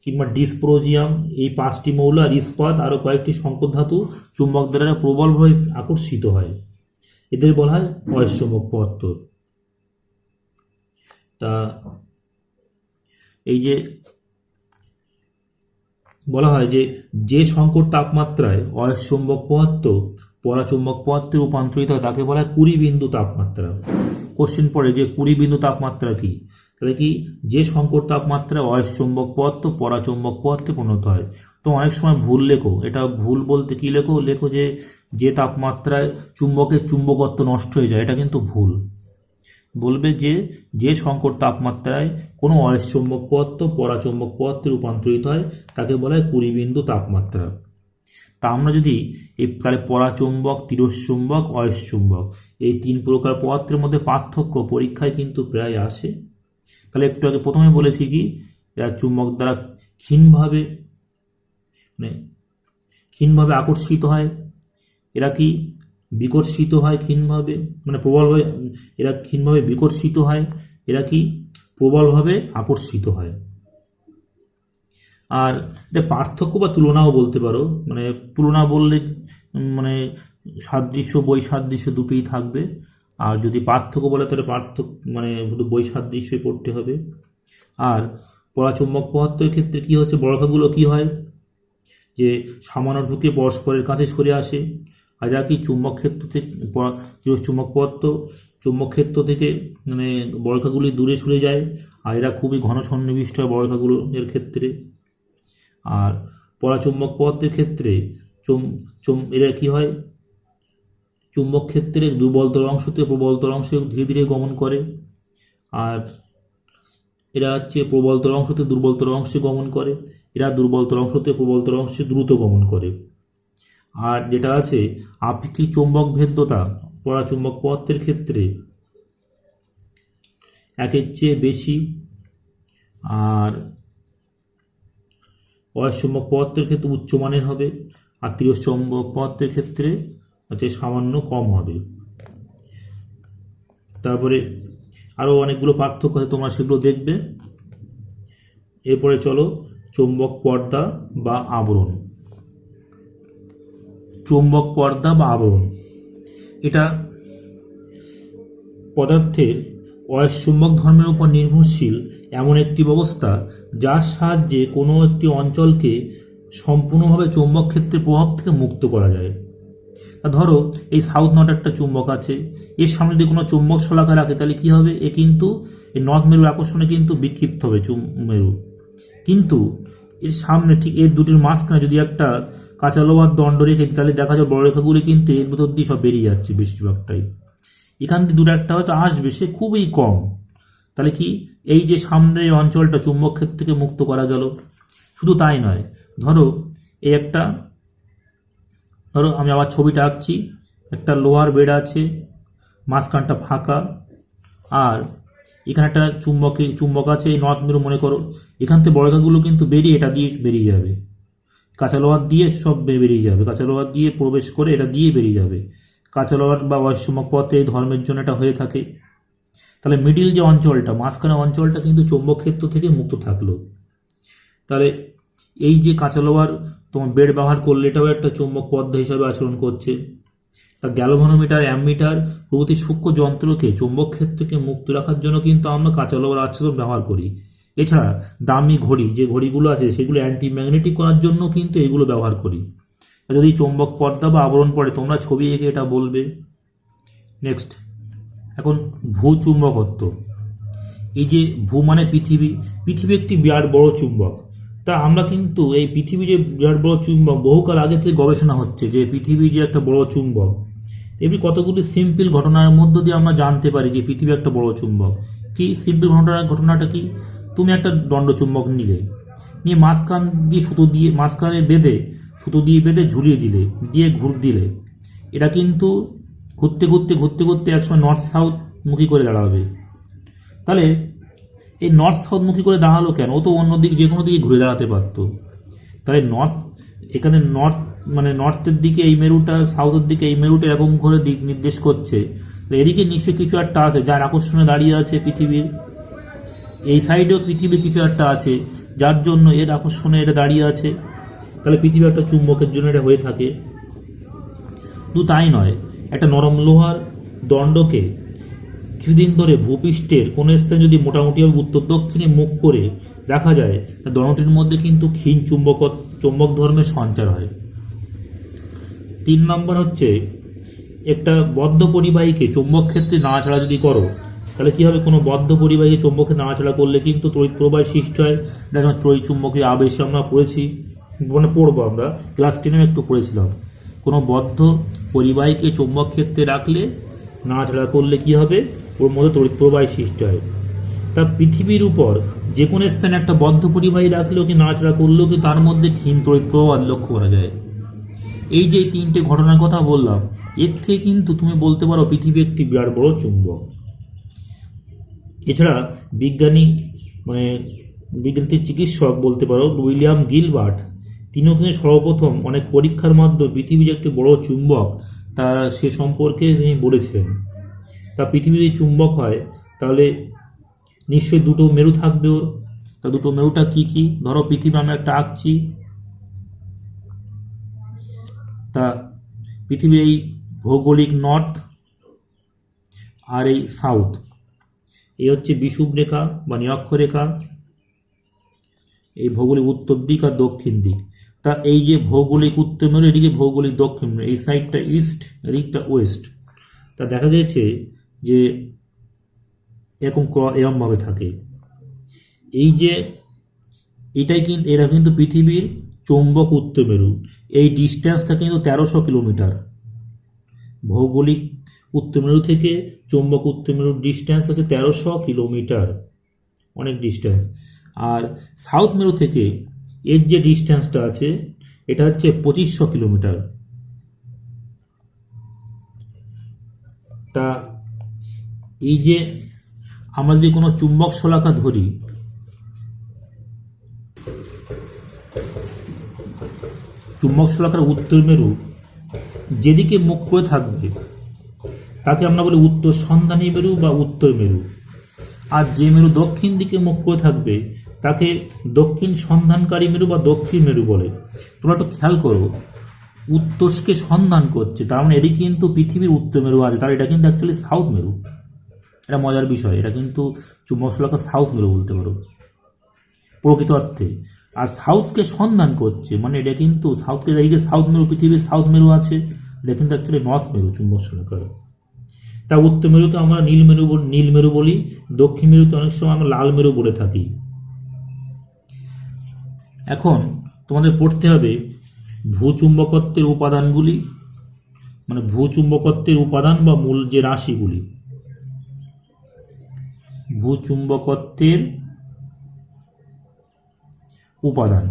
কিংবা ডিসপ্রোজিয়াম। এই 5টি মৌল আর ইস্পাত আরও কয়েকটি সংকর ধাতু চুম্বক দ্বারা প্রবলভাবে আকর্ষিত হয়, এদের বলা হয় অয়স্চুম্বক পদার্থ। তা এই যে বলা হয় যে সংকর তাপমাত্রায় অয়স্চুম্বক পদার্থ পরাচুম্বক পদার্থে রূপান্তরিত হয় তাকে বলা হয় 20 বিন্দু তাপমাত্রা। কোশ্চেন পড়ে যে 20 বিন্দু তাপমাত্রা কি, তাহলে কি যে সংকর তাপমাত্রায় অয়স্চুম্বক পদার্থ পরাচুম্বক পদার্থে পরিণত হয়। তো অনেক সময় ভুল লেখো, এটা ভুল বলতে কি লেখো, লেখো যে তাপমাত্রায় চুম্বকের চুম্বকত্ব নষ্ট হয়ে যায়, এটা কিন্তু ভুল। বলবে যে সংকর তাপমাত্রায় কোনো অয়স্চুম্বক পদার্থ পরাচুম্বক পদার্থে রূপান্তরিত হয় তাকে বলা হয় 20 বিন্দু তাপমাত্রা। তা আমরা যদি তাহলে পরাচুম্বক, তিরস্চুম্বক, অয়স্চুম্বক এই 3 প্রকার পদার্থের মধ্যে পার্থক্য পরীক্ষায় কিন্তু প্রায় আসে। তাহলে একটু আগে প্রথমে বলেছি কি, এরা চুম্বক দ্বারা ক্ষীণভাবে আকর্ষিত হয়, এরা কি বিকর্ষিত হয় ক্ষীণভাবে, মানে প্রবলভাবে, এরা ক্ষীণভাবে বিকর্ষিত হয়, এরা কি প্রবলভাবে আকর্ষিত হয়। আর এটা পার্থক্য বা তুলনাও বলতে পারো, মানে তুলনা বললে মানে সাদৃশ্য বৈসাদৃশ্য দুটোই থাকবে, আর যদি পার্থক্য বলে তাহলে পার্থক্য মানে শুধু বৈসাদৃশ্যই পড়তে হবে। আর পরাচুম্বক পদার্থের ক্ষেত্রে কি হচ্ছে, বর্গাগুলো কি হয় যে সামান্য ঢুকে পরস্পরের কাছে সরে আসে, আর যা কি চুম্বক ক্ষেত্র থেকে চুম্বক পদার্থ চুম্বক ক্ষেত্র থেকে মানে বর্গাগুলি দূরে সরে যায়, আর এরা খুবই ঘন সন্নিবিষ্ট হয় বর্গাগুলো এর ক্ষেত্রে। আর পরাচুম্বক পদার্থের ক্ষেত্রে এরা কি হয়, চুম্বক ক্ষেত্রে দুর্বলতর অংশ থেকে প্রবলতর অংশে ধীরে ধীরে গমন করে, আর এরা হচ্ছে প্রবলতর অংশ থেকে দুর্বলতর অংশে গমন করে, এরা দুর্বলতর অংশ থেকে প্রবলতর অংশে দ্রুত গমন করে। আর যেটা আছে আপেক্ষিক চৌম্বক ভেদ্যতা পরাচুম্বক পদার্থের ক্ষেত্রে একের চেয়ে বেশি, আর অয়স্চুম্বক পদার্থের ক্ষেত্রে উচ্চমানের হবে, আর তিরস্চুম্বক পদার্থের ক্ষেত্রে হচ্ছে সামান্য কম হবে। তারপরে আরও অনেকগুলো পার্থক্য আছে, তোমরা সেগুলো দেখবে। এরপরে চলো চৌম্বক পর্দা বা আবরণ। চৌম্বক পর্দা বা আবরণ এটা পদার্থের অয়স্চুম্বক ধর্মের উপর নির্ভরশীল এমন একটি ব্যবস্থা যার সাহায্যে কোনো একটি অঞ্চলকে সম্পূর্ণভাবে চৌম্বক ক্ষেত্রের প্রভাব থেকে মুক্ত করা যায়। ধরো এই সাউথ নর্থ একটা চুম্বক আছে, এর সামনে যদি কোনো চুম্বক শলাকা রাখে তাহলে কি হবে, এ কিন্তু এই নর্থ মেরুর আকর্ষণে কিন্তু বিক্ষিপ্ত হবে মেরু, কিন্তু এর সামনে ঠিক এর দুটির মাঝখানে যদি একটা কাঁচা লোহার দণ্ড রেখে তাহলে দেখা যায় বড়রেখাগুলি কিন্তু এর ভিতর দিয়ে সব বেরিয়ে যাচ্ছে বেশিরভাগটাই, এখান থেকে দুটো একটা হয়তো আসবে, সে খুবই কম। তাহলে কি এই যে সামনের অঞ্চলটা চুম্বক ক্ষেত্র থেকে মুক্ত করা গেল। শুধু তাই নয়, ধরো আমি আবার ছবিটা আঁকছি, একটা লোহার বেড আছে, মাঝখানটা ফাঁকা, আর এখানে একটা চুম্বক আছে, এই নর্থ মেরু মনে করো, এখান থেকে বর্গাগুলো কিন্তু বেরিয়ে এটা দিয়ে বেরিয়ে যাবে, কাঁচা লোহার দিয়ে সব বেরিয়ে যাবে, কাঁচা লোহার দিয়ে প্রবেশ করে এটা দিয়ে বেরিয়ে যাবে। কাঁচা লোহার বা অয়স্চুম্বক পদার্থে এই ধর্মের জন্য এটা হয়ে থাকে। তাহলে মিডিল যে অঞ্চলটা, মাঝখানে অঞ্চলটা কিন্তু চৌম্বক ক্ষেত্র থেকে মুক্ত থাকলো। তাহলে এই যে কাঁচা লোহার তোমার বেড ব্যবহার করলে এটাও একটা চৌম্বক পদ্ধতি হিসাবে আচরণ করছে। তা গ্যালভানোমিটার, অ্যামমিটার প্রভৃতি সূক্ষ্ম যন্ত্রকে চৌম্বক ক্ষেত্রকে মুক্ত রাখার জন্য কিন্তু আমরা কাঁচা লোহার আচ্ছাদন ব্যবহার করি। এছাড়া দামি ঘড়ি যে ঘড়িগুলো আছে সেগুলো অ্যান্টি ম্যাগনেটিক করার জন্য কিন্তু এগুলো ব্যবহার করি। যদি চৌম্বক পর্দা বা আবরণ পড়ে তোমরা ছবি এঁকে এটা বলবে। নেক্সট, এখন ভূচুম্বকত্ব। এই যে ভূ মানে পৃথিবী, পৃথিবী একটি বিরাট বড় চুম্বক। তা আমরা কিন্তু এই পৃথিবী যে বিরাট বড় চুম্বক, বহুকাল আগে থেকে গবেষণা হচ্ছে যে পৃথিবী যে একটা বড় চুম্বক। এমনি কতগুলি সিম্পল ঘটনার মধ্য দিয়ে আমরা জানতে পারি যে পৃথিবী একটা বড় চুম্বক। কি সিম্পল ঘটনাটা কি? তুমি একটা দণ্ড চুম্বক নিয়ে মাঝখান দিয়ে সুতো দিয়ে বেঁধে ঝুলিয়ে দিলে, দিয়ে ঘুর দিলে, এটা কিন্তু ঘুরতে ঘুরতে ঘুরতে ঘুরতে একসময় নর্থ সাউথ মুখী করে দাঁড়াবে। তাহলে এই নর্থ সাউথ মুখী করে দাঁড়ালো কেন? ও তো অন্যদিকে যে কোনো দিকে ঘুরে দাঁড়াতে পারতো। তাহলে এখানে নর্থের দিকে এই মেরুটা, সাউথের দিকে এই মেরুটা এরকম করে দিক নির্দেশ করছে। এদিকে নিশ্চয়ই কিছু একটা আছে যার আকর্ষণে দাঁড়িয়ে আছে পৃথিবীর। এই সাইডেও পৃথিবীর কিছু একটা আছে যার জন্য এর আকর্ষণে এটা দাঁড়িয়ে আছে। তাহলে পৃথিবী একটা চুম্বকের জন্য এটা হয়ে থাকে। শুধু তাই নয়, একটা নরম লোহার দণ্ডকে কিছুদিন ধরে ভূপৃষ্ঠের কোনো স্থানে যদি মোটামুটিভাবে উত্তর দক্ষিণে মুখ করে রাখা যায়, তা দণ্ডটির মধ্যে কিন্তু ক্ষীণ চুম্বক ধর্মের সঞ্চার হয়। 3 নম্বর হচ্ছে, একটা বদ্ধ পরিবাহীকে চৌম্বক ক্ষেত্রে নাড়াচাড়া যদি করো, তাহলে কী হবে? কোনো বদ্ধ পরিবাহীকে চৌম্বকে নাড়াচাড়া করলে কিন্তু তড়িৎ প্রবাহ সৃষ্টি হয়। এটা যেমন তড়িৎ চুম্বকীয় আবেশ আমরা পড়েছি, পড়বো আমরা, ক্লাস 10 একটু পড়েছিলাম। কোনো বদ্ধ পরিবাহীকে চৌম্বক ক্ষেত্রে রাখলে, নাড়াচাড়া করলে কি হবে? ওর মধ্যে তড়িৎ প্রবাহ সৃষ্টি হয়। তা পৃথিবীর উপর যে কোনো স্থানে একটা বদ্ধ পরিবাহী রাখলেও কি নাড়াচাড়া করলেও কি তার মধ্যে ক্ষীণ তড়িৎ প্রবাহ লক্ষ্য করা যায়। এই যে 3টে ঘটনার কথা বললাম, এর থেকে কিন্তু তুমি বলতে পারো পৃথিবী একটি বিরাট বড় চুম্বক। এছাড়া বিজ্ঞানী চিকিৎসক বলতে পারো উইলিয়াম গিলবার্ট, তিনিও কিন্তু সর্বপ্রথম অনেক পরীক্ষার মাধ্যমে পৃথিবী যে একটি বড় চুম্বক তা সে সম্পর্কে তিনি বলেছিলেন। তা পৃথিবী যদি চুম্বক হয় তাহলে নিশ্চয়ই দুটো মেরু থাকবে ওর। তা দুটো মেরুটা কি কি? ধরো পৃথিবী আমরা একটা আঁকছি। তা পৃথিবীর এই ভৌগোলিক নর্থ আর এই সাউথ, এই হচ্ছে বিষুব রেখা বা নিরক্ষরেখা, এই ভৌগোলিক উত্তর দিক আর দক্ষিণ দিক। তা এই যে ভৌগোলিক উত্তর মেরু, এদিকে ভৌগোলিক দক্ষিণ মেরু, এই সাইডটা ইস্ট, এদিকটা ওয়েস্ট। তা দেখা গেছে যে এরকমভাবে থাকে। এই যে এরা কিন্তু পৃথিবীর চৌম্বক উত্তর মেরু। এই ডিস্টেন্সটা কিন্তু 1300 কিলোমিটার। ভৌগোলিক উত্তর মেরু থেকে চৌম্বক উত্তর মেরুর ডিস্টেন্স হচ্ছে 1300 কিলোমিটার, অনেক ডিস্টেন্স। আর সাউথ মেরু থেকে এর যে ডিস্টেন্সটা আছে এটা হচ্ছে 2500 কিলোমিটার। তা এই যে আমরা যদি কোনো চুম্বক শলাকা ধরি, চুম্বক শলাকার উত্তর মেরু যেদিকে মুখ করে থাকবে তাকে আমরা বলি উত্তর সন্ধানী মেরু বা উত্তর মেরু। আর যে মেরু দক্ষিণ দিকে মুখ করে থাকবে তাকে দক্ষিণ সন্ধানকারী মেরু বা দক্ষিণ মেরু বলে। তোমরা একটু খেয়াল করো, উত্তরকে সন্ধান করছে, তার মানে এদিকে কিন্তু পৃথিবীর উত্তর মেরু আছে, তার এটা কিন্তু অ্যাকচুয়ালি সাউথ মেরু। এটা মজার বিষয়, এটা কিন্তু চুম্বক শলাকা সাউথ মেরু বলতে পারো প্রকৃত অর্থে। আর সাউথকে সন্ধান করছে মানে এটা কিন্তু সাউথকে, এদিকে সাউথ মেরু, পৃথিবীর সাউথ মেরু আছে, এটা কিন্তু অ্যাকচুয়ালি নর্থ মেরু চুম্বক শলাকার। তা উত্তর মেরুকে আমরা নীল মেরু বলি, দক্ষিণ মেরুকে অনেক সময় আমরা লাল মেরু বলে থাকি। এখন তোমাদের পড়তে হবে ভূচুম্বকত্বের উপাদানগুলি, মানে ভূচুম্বকত্বের উপাদান বা মূল যে রাশিগুলি। ভূচুম্বকত্বের উপাদান।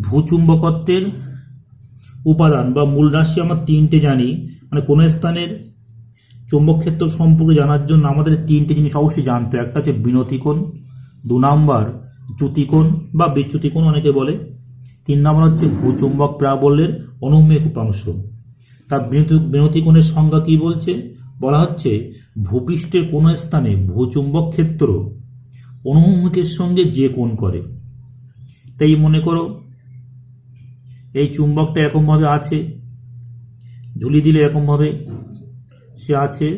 ভূচুম্বকত্বের উপাদান বা মূল রাশি আমরা 3টে জানি। মানে কোনো স্থানের চৌম্বক ক্ষেত্র সম্পর্কে জানার জন্য আমাদের 3টে জিনিস অবশ্যই জানতে হবে। একটা হচ্ছে বিনতিকোণ, 2 নম্বর চ্যুতিকোণ বা বিচ্যুতিকোণ অনেকে বলে, 3 নম্বর হচ্ছে ভূচুম্বক প্রাবল্যের অনুমেয় উপাংশ। তার বিনতিকোণের সংজ্ঞা কি বলছে? বলা হচ্ছে ভূপৃষ্ঠের কোনো স্থানে ভূচুম্বক ক্ষেত্র অনুভূমিকের সঙ্গে যে কোণ করে। তাই মনে করো এই চুম্বকটা এরকমভাবে আছে, ঝুলি দিলে এরকমভাবে সে আছে,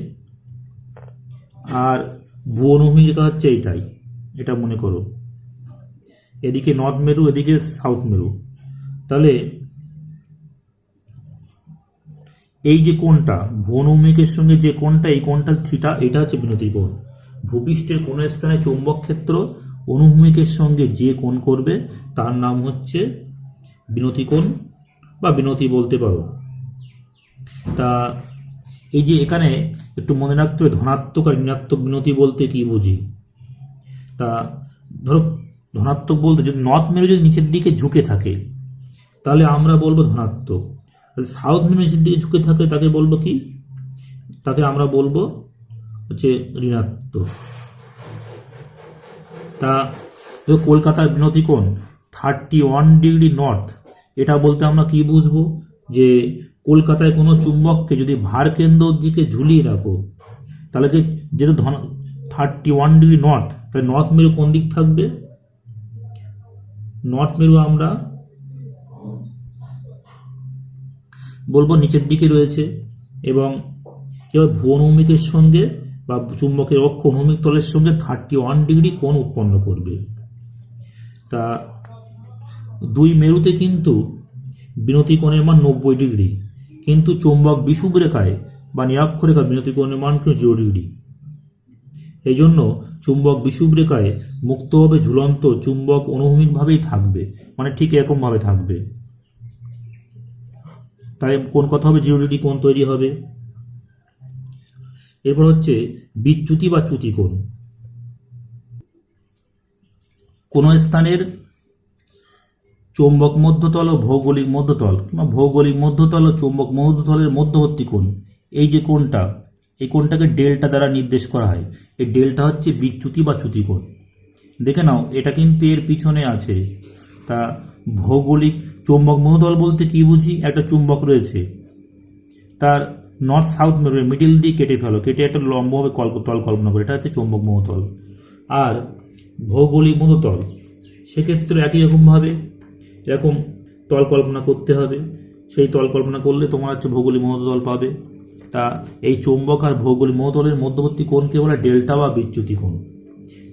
আর ভূ অনুভূমিক রেখা হচ্ছে এইটাই, এটা মনে করো এদিকে নর্থ মেরু, এদিকে সাউথ মেরু। তাহলে এই যে কোণটা ভূ অনুভূমিকের সঙ্গে যে কোণটা, এই কোণটা থিটা, এটা হচ্ছে বিনতি কোণ। ভূপৃষ্ঠের কোনো স্থানে চৌম্বক ক্ষেত্র অনুভূমিকের সঙ্গে যে কোণ করবে তার নাম হচ্ছে বিনতি কোণ বা বিনতি বলতে পারো। তা এই যে এখানে একটু মনে রাখতে হবে ধনাত্মক আর ঋণাত্মক বিনতি বলতে কি বুঝি। তা ধরো ধনাত্মক বলতে যদি নর্থ মেরু যদি নিচের দিকে ঝুঁকে থাকে তাহলে আমরা বলবো ধনাত্মক, সাউথ মেরু নিচের দিকে ঝুঁকে থাকলে তাকে বলবো কি, তাকে আমরা বলবো হচ্ছে ঋণাত্মক। তা কলকাতার বিনতি কোণ 31 ডিগ্রি নর্থ, এটা বলতে আমরা কি বুঝবো যে কলকাতায় কোনো চুম্বককে যদি ভার কেন্দ্রের দিকে ঝুলিয়ে রাখো তাহলে যেহেতু 31 ডিগ্রি নর্থ, তাহলে নর্থ মেরু কোন দিক থাকবে? নর্থ মেরু আমরা বলবো নিচের দিকে রয়েছে, এবং কেবল ভূ অনুভূমিকের সঙ্গে বা চুম্বকের অক্ষ অনুভূমিক তলের সঙ্গে 31 ডিগ্রি কোণ উৎপন্ন করবে। তা দুই মেরুতে কিন্তু বিনতি কোণের মান 90 ডিগ্রি, কিন্তু চুম্বক বিষুব রেখায় বা নিরক্ষরেখা বিনতি কোণের মান কিন্তু 0 ডিগ্রি। এই জন্য চুম্বক বিষুব রেখায় মুক্তভাবে ঝুলন্ত চুম্বক অনুভূমিকভাবেই থাকবে, মানে ঠিক এরকমভাবে থাকবে। তাই কোন কথা হবে? 0 ডিগ্রি কোণ তৈরি হবে। এরপর হচ্ছে বিচ্যুতি বা চ্যুতি কোণ। কোন স্থানের চৌম্বক মধ্যতল ও ভৌগোলিক মধ্যতল কিংবা ভৌগোলিক মধ্যতল ও চৌম্বক মধ্যতলের মধ্যবর্তী কোণ, এই যে কোণটা, এই কোণটাকে ডেল্টা দ্বারা নির্দেশ করা হয়। এই ডেল্টা হচ্ছে বিচ্যুতি বা চ্যুতি কোণ। দেখে নাও এটা কিন্তু এর পিছনে আছে। তা ভৌগোলিক চৌম্বক মধ্যতল বলতে কি বুঝি? একটা চুম্বক রয়েছে, তার নর্থ সাউথ মেরু মিডিল দিয়ে কেটে ফেলো, কেটে একটা লম্বভাবে তল কল্পনা করে, এটা হচ্ছে চৌম্বক মধ্যতল। আর ভৌগোলিক মধ্যতল সেক্ষেত্রে একই রকমভাবে এরকম তল কল্পনা করতে হবে, সেই তল কল্পনা করলে তোমার হচ্ছে ভৌগোলিক মধ্যতল পাবে। তা এই চৌম্বক আর ভৌগোলিক মধ্যতলের মধ্যবর্তী কোণকে বলা হয় ডেল্টা বা বিচ্যুতি কোণ।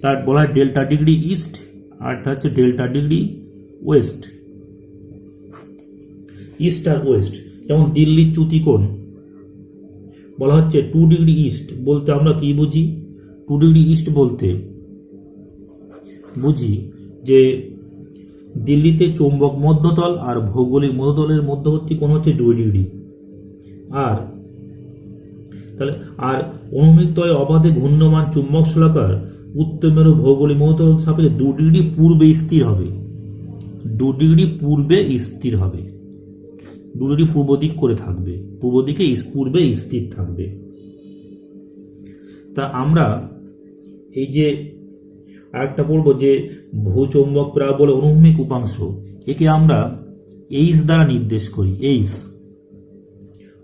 তার বলা হয় ডেল্টা ডিগ্রি ইস্ট, আর এটা হচ্ছে ডেল্টা ডিগ্রি ওয়েস্ট, ইস্ট আর ওয়েস্ট। যেমন দিল্লির চ্যুতি কোণ বলা হচ্ছে 2 ডিগ্রি ইস্ট, বলতে আমরা কি বুঝি? 2 ডিগ্রি ইস্ট বলতে বুঝি যে দিল্লিতে চৌম্বক মধ্যতল আর ভৌগোলিক মধ্যতলের মধ্যবর্তী কোণ হচ্ছে 2 ডিগ্রি, আর তাহলে আর অনুভূমিক তলে অবাধে ঘূর্ণমান চুম্বক শলাকার উত্তর মেরু ভৌগোলিক মধ্যতল সাপেক্ষে 2 ডিগ্রি পূর্বে স্থির হবে, 2 ডিগ্রি পূর্বে স্থির হবে, 2 ডিগ্রি পূর্ব দিক করে থাকবে, পূর্ব দিকে পূর্বে স্থির থাকবে। তা আমরা এই যে আরেকটা পড়বো যে ভূচৌম্বক প্রাবল অনুভূমিক উপাংশ, একে আমরা এইচ দ্বারা নির্দেশ করি। এইচ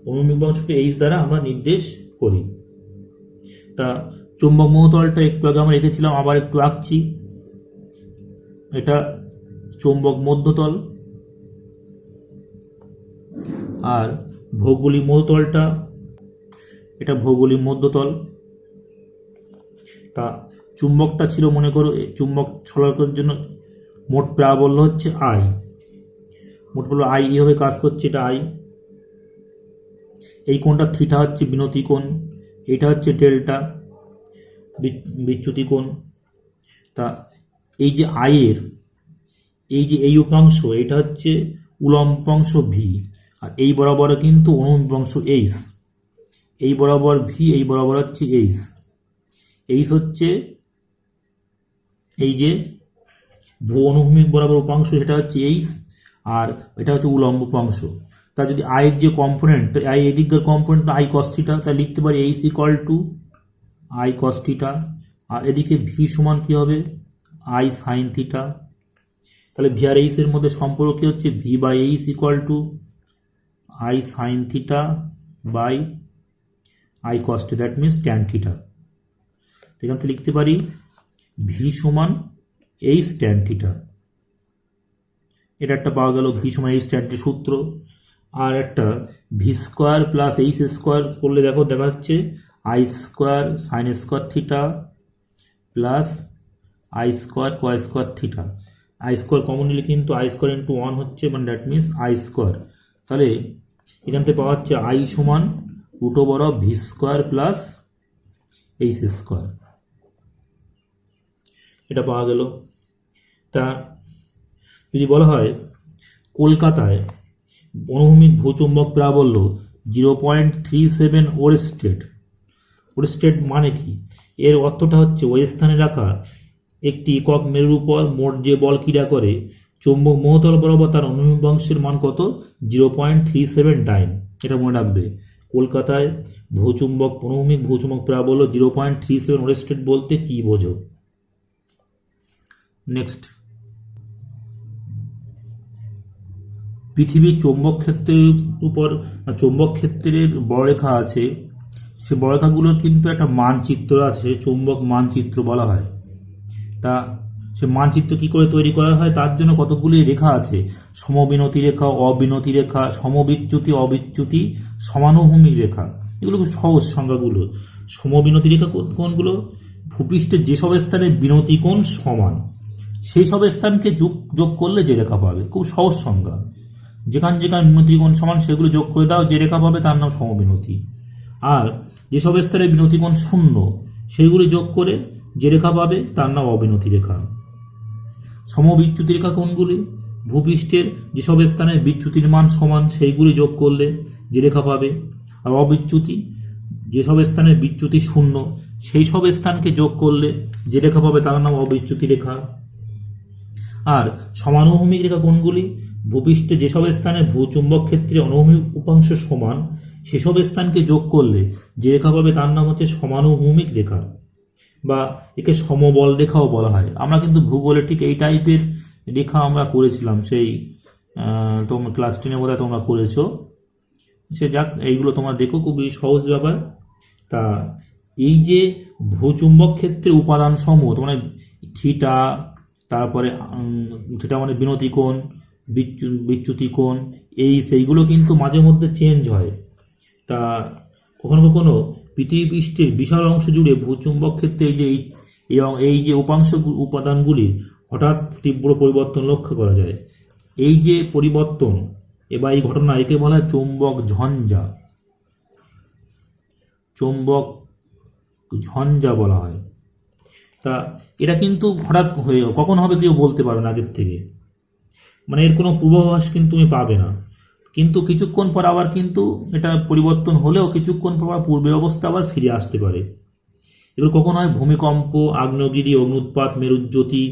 অনুভূমিক উপাংশকে এইচ দ্বারা আমরা নির্দেশ করি। তা চৌম্বক মধ্যতলটা একটু আগে আমরা রেখেছিলাম, আবার একটু আঁকছি। এটা চৌম্বক মধ্যতল, আর ভৌগোলিক মধ্যতলটা এটা ভৌগোলিক মধ্যতল। তা চুম্বকটা ছিল মনে করো, চুম্বক ছলকের জন্য মোট প্রাবল্য হচ্ছে আই, মোট বললো আই এইভাবে কাজ করছে, এটা আই। এই কোণটা থিটা হচ্ছে বিনতি কোণ, এটা হচ্ছে ডেল্টা বিচ্যুতি কোণ। তা এই যে আয়ের এই যে এই উপাংশ, এটা হচ্ছে উলম্ব উপাংশ ভি, আর এই বরাবর কিন্তু অনুভূমিক উপাংশ এইচ, এই বরাবর ভি, এই বরাবর হচ্ছে এইচ। এইচ হচ্ছে এই যে ভূ অনুভূমিক বরাবর উপাংশ, সেটা হচ্ছে এইচ, আর এটা হচ্ছে উলম্ব উপাংশ। তা যদি আয়ের যে কম্পোনেন্ট, আই এদিককার কম্পোনেন্ট আই কস থিটা, তা লিখতে পারি H equal to I cos theta, আর এদিকে ভি সমান কি হবে? I sine theta. তাহলে ভি আর এইচ এর মধ্যে সম্পর্ক কি হচ্ছে? V by H equal to I sine theta by I cos theta, that means tan theta. এখান থেকে লিখতে পারি ভি সমান এইচ ট্যান থিটা। এটা একটা পাওয়া গেল, ভি সমান এইচ ট্যান থিটা সূত্র। আর একটা V square plus H square করলে দেখো দেখা যাচ্ছে I square sine square theta plus I square cos square theta. I square common নিলে কিন্তু আই স্কোয়ার ইন্টু 1 হচ্ছে, মানে দ্যাট মিনস আই স্কোয়ার। তাহলে এখান থেকে পাওয়া যাচ্ছে আই সমান root over of V square plus H square, এটা পাওয়া গেল। তা যদি বলা হয় কলকাতায় অনুভূমিক ভূচুম্বক প্রাবল্য 0.37 ওরেস্টেড। ওরেস্টেড মানে কি? এর অর্থটা হচ্ছে ওই স্থানে রাখা একটি একক মেরুর উপর মোট যে বল ক্রিয়া করে চৌম্বক মহতল বরাবর তার অনুভূমিক অংশের মান কত? 0.37 টাইম। এটা মনে রাখবে। কলকাতায় অনুভূমিক ভূচুম্বক প্রাবল্য 0.37 ওরেস্টেড বলতে কি বোঝো? নেক্সট, পৃথিবীর চৌম্বক ক্ষেত্রের উপর চৌম্বক ক্ষেত্রের বড়রেখা আছে, সে বড়রেখাগুলোর কিন্তু একটা মানচিত্র আছে, চৌম্বক মানচিত্র বলা হয়। তা সে মানচিত্র কি করে তৈরি করা হয়? তার জন্য কতগুলি রেখা আছে, সমবিনতি রেখা, অবিনতি রেখা, সমবিচ্যুতি, অবিচ্যুতি, সমানুভূমিক রেখা। এগুলো খুব সহজ সংজ্ঞাগুলো। সমবিনতি রেখা কোনগুলো? ভূপৃষ্ঠের যেসব স্থানে বিনতি কোণ সমান সেই সব স্থানকে যোগ করলে যে রেখা পাবে। খুব সহজ সংজ্ঞা। যেখানে যেখানে বিনতি কোণ সমান সেগুলো যোগ করে দাও, যে রেখা পাবে তার নাম সমবিনতি। আর যেসব স্থানে বিনতি কোণ শূন্য সেইগুলি যোগ করে যে রেখা পাবে তার নাম অবিনতি রেখা। সমবিচ্যুতি রেখা কোনগুলি? ভূপৃষ্ঠের যেসব স্থানে বিচ্যুতির মান সমান সেইগুলি যোগ করলে যে রেখা পাবে। আর অবিচ্যুতি যেসব স্থানে বিচ্যুতি শূন্য সেই সব স্থানকে যোগ করলে যে রেখা পাবে তার নাম অবিচ্যুতি রেখা। আর সমানুভূমিক রেখা কোনগুলি? ভূপৃষ্ঠে যেসব স্থানে ভূচুম্বক ক্ষেত্রে অনুভূমিক উপাংশ সমান সেসব স্থানকে যোগ করলে যে রেখা পাবে তার নাম হচ্ছে সমানুভূমিক রেখা, বা একে সমবল রেখাও বলা হয়। আমরা কিন্তু ভূগোলে ঠিক এই টাইপের রেখা আমরা করেছিলাম, সেই তোমরা ক্লাস 10 বোধহয় তোমরা করেছো। সে যাক, এইগুলো তোমরা দেখো, খুবই সহজ ব্যাপার। তা এই যে ভূচুম্বক ক্ষেত্রে উপাদান সমূহ, মানে থিটা, তারপরে থিটা মানে বিনতি কোণ, বিচ্যুতি কোণ, সেইগুলো কিন্তু মাঝে মধ্যে চেঞ্জ হয়। তা কখনো কখনো পৃথিবী পৃষ্ঠের বিশাল অংশ জুড়ে ভূচুম্বক ক্ষেত্রে এই যে উপাদানগুলির হঠাৎ তীব্র পরিবর্তন লক্ষ্য করা যায়। এই যে পরিবর্তন বা এই ঘটনা, একে বলা হয় চৌম্বক ঝঞ্ঝা। চৌম্বক ঝঞ্ঝা বলা হয়। তা এটা কিন্তু হঠাৎ হয়ে কখন হবে কেউ বলতে পারবে না আগের থেকে, মানে এর কোনো পূর্বাভাস কিন্তু তুমি পাবে না। কিন্তু কিছুক্ষণ পর আবার কিন্তু এটা পরিবর্তন হলেও কিছুক্ষণ পর পূর্বের অবস্থা আবার ফিরে আসতে পারে। এগুলো কখন হয়? ভূমিকম্প, আগ্নেয়গিরি, অগ্নুৎপাত, মেরুজ্যোতি,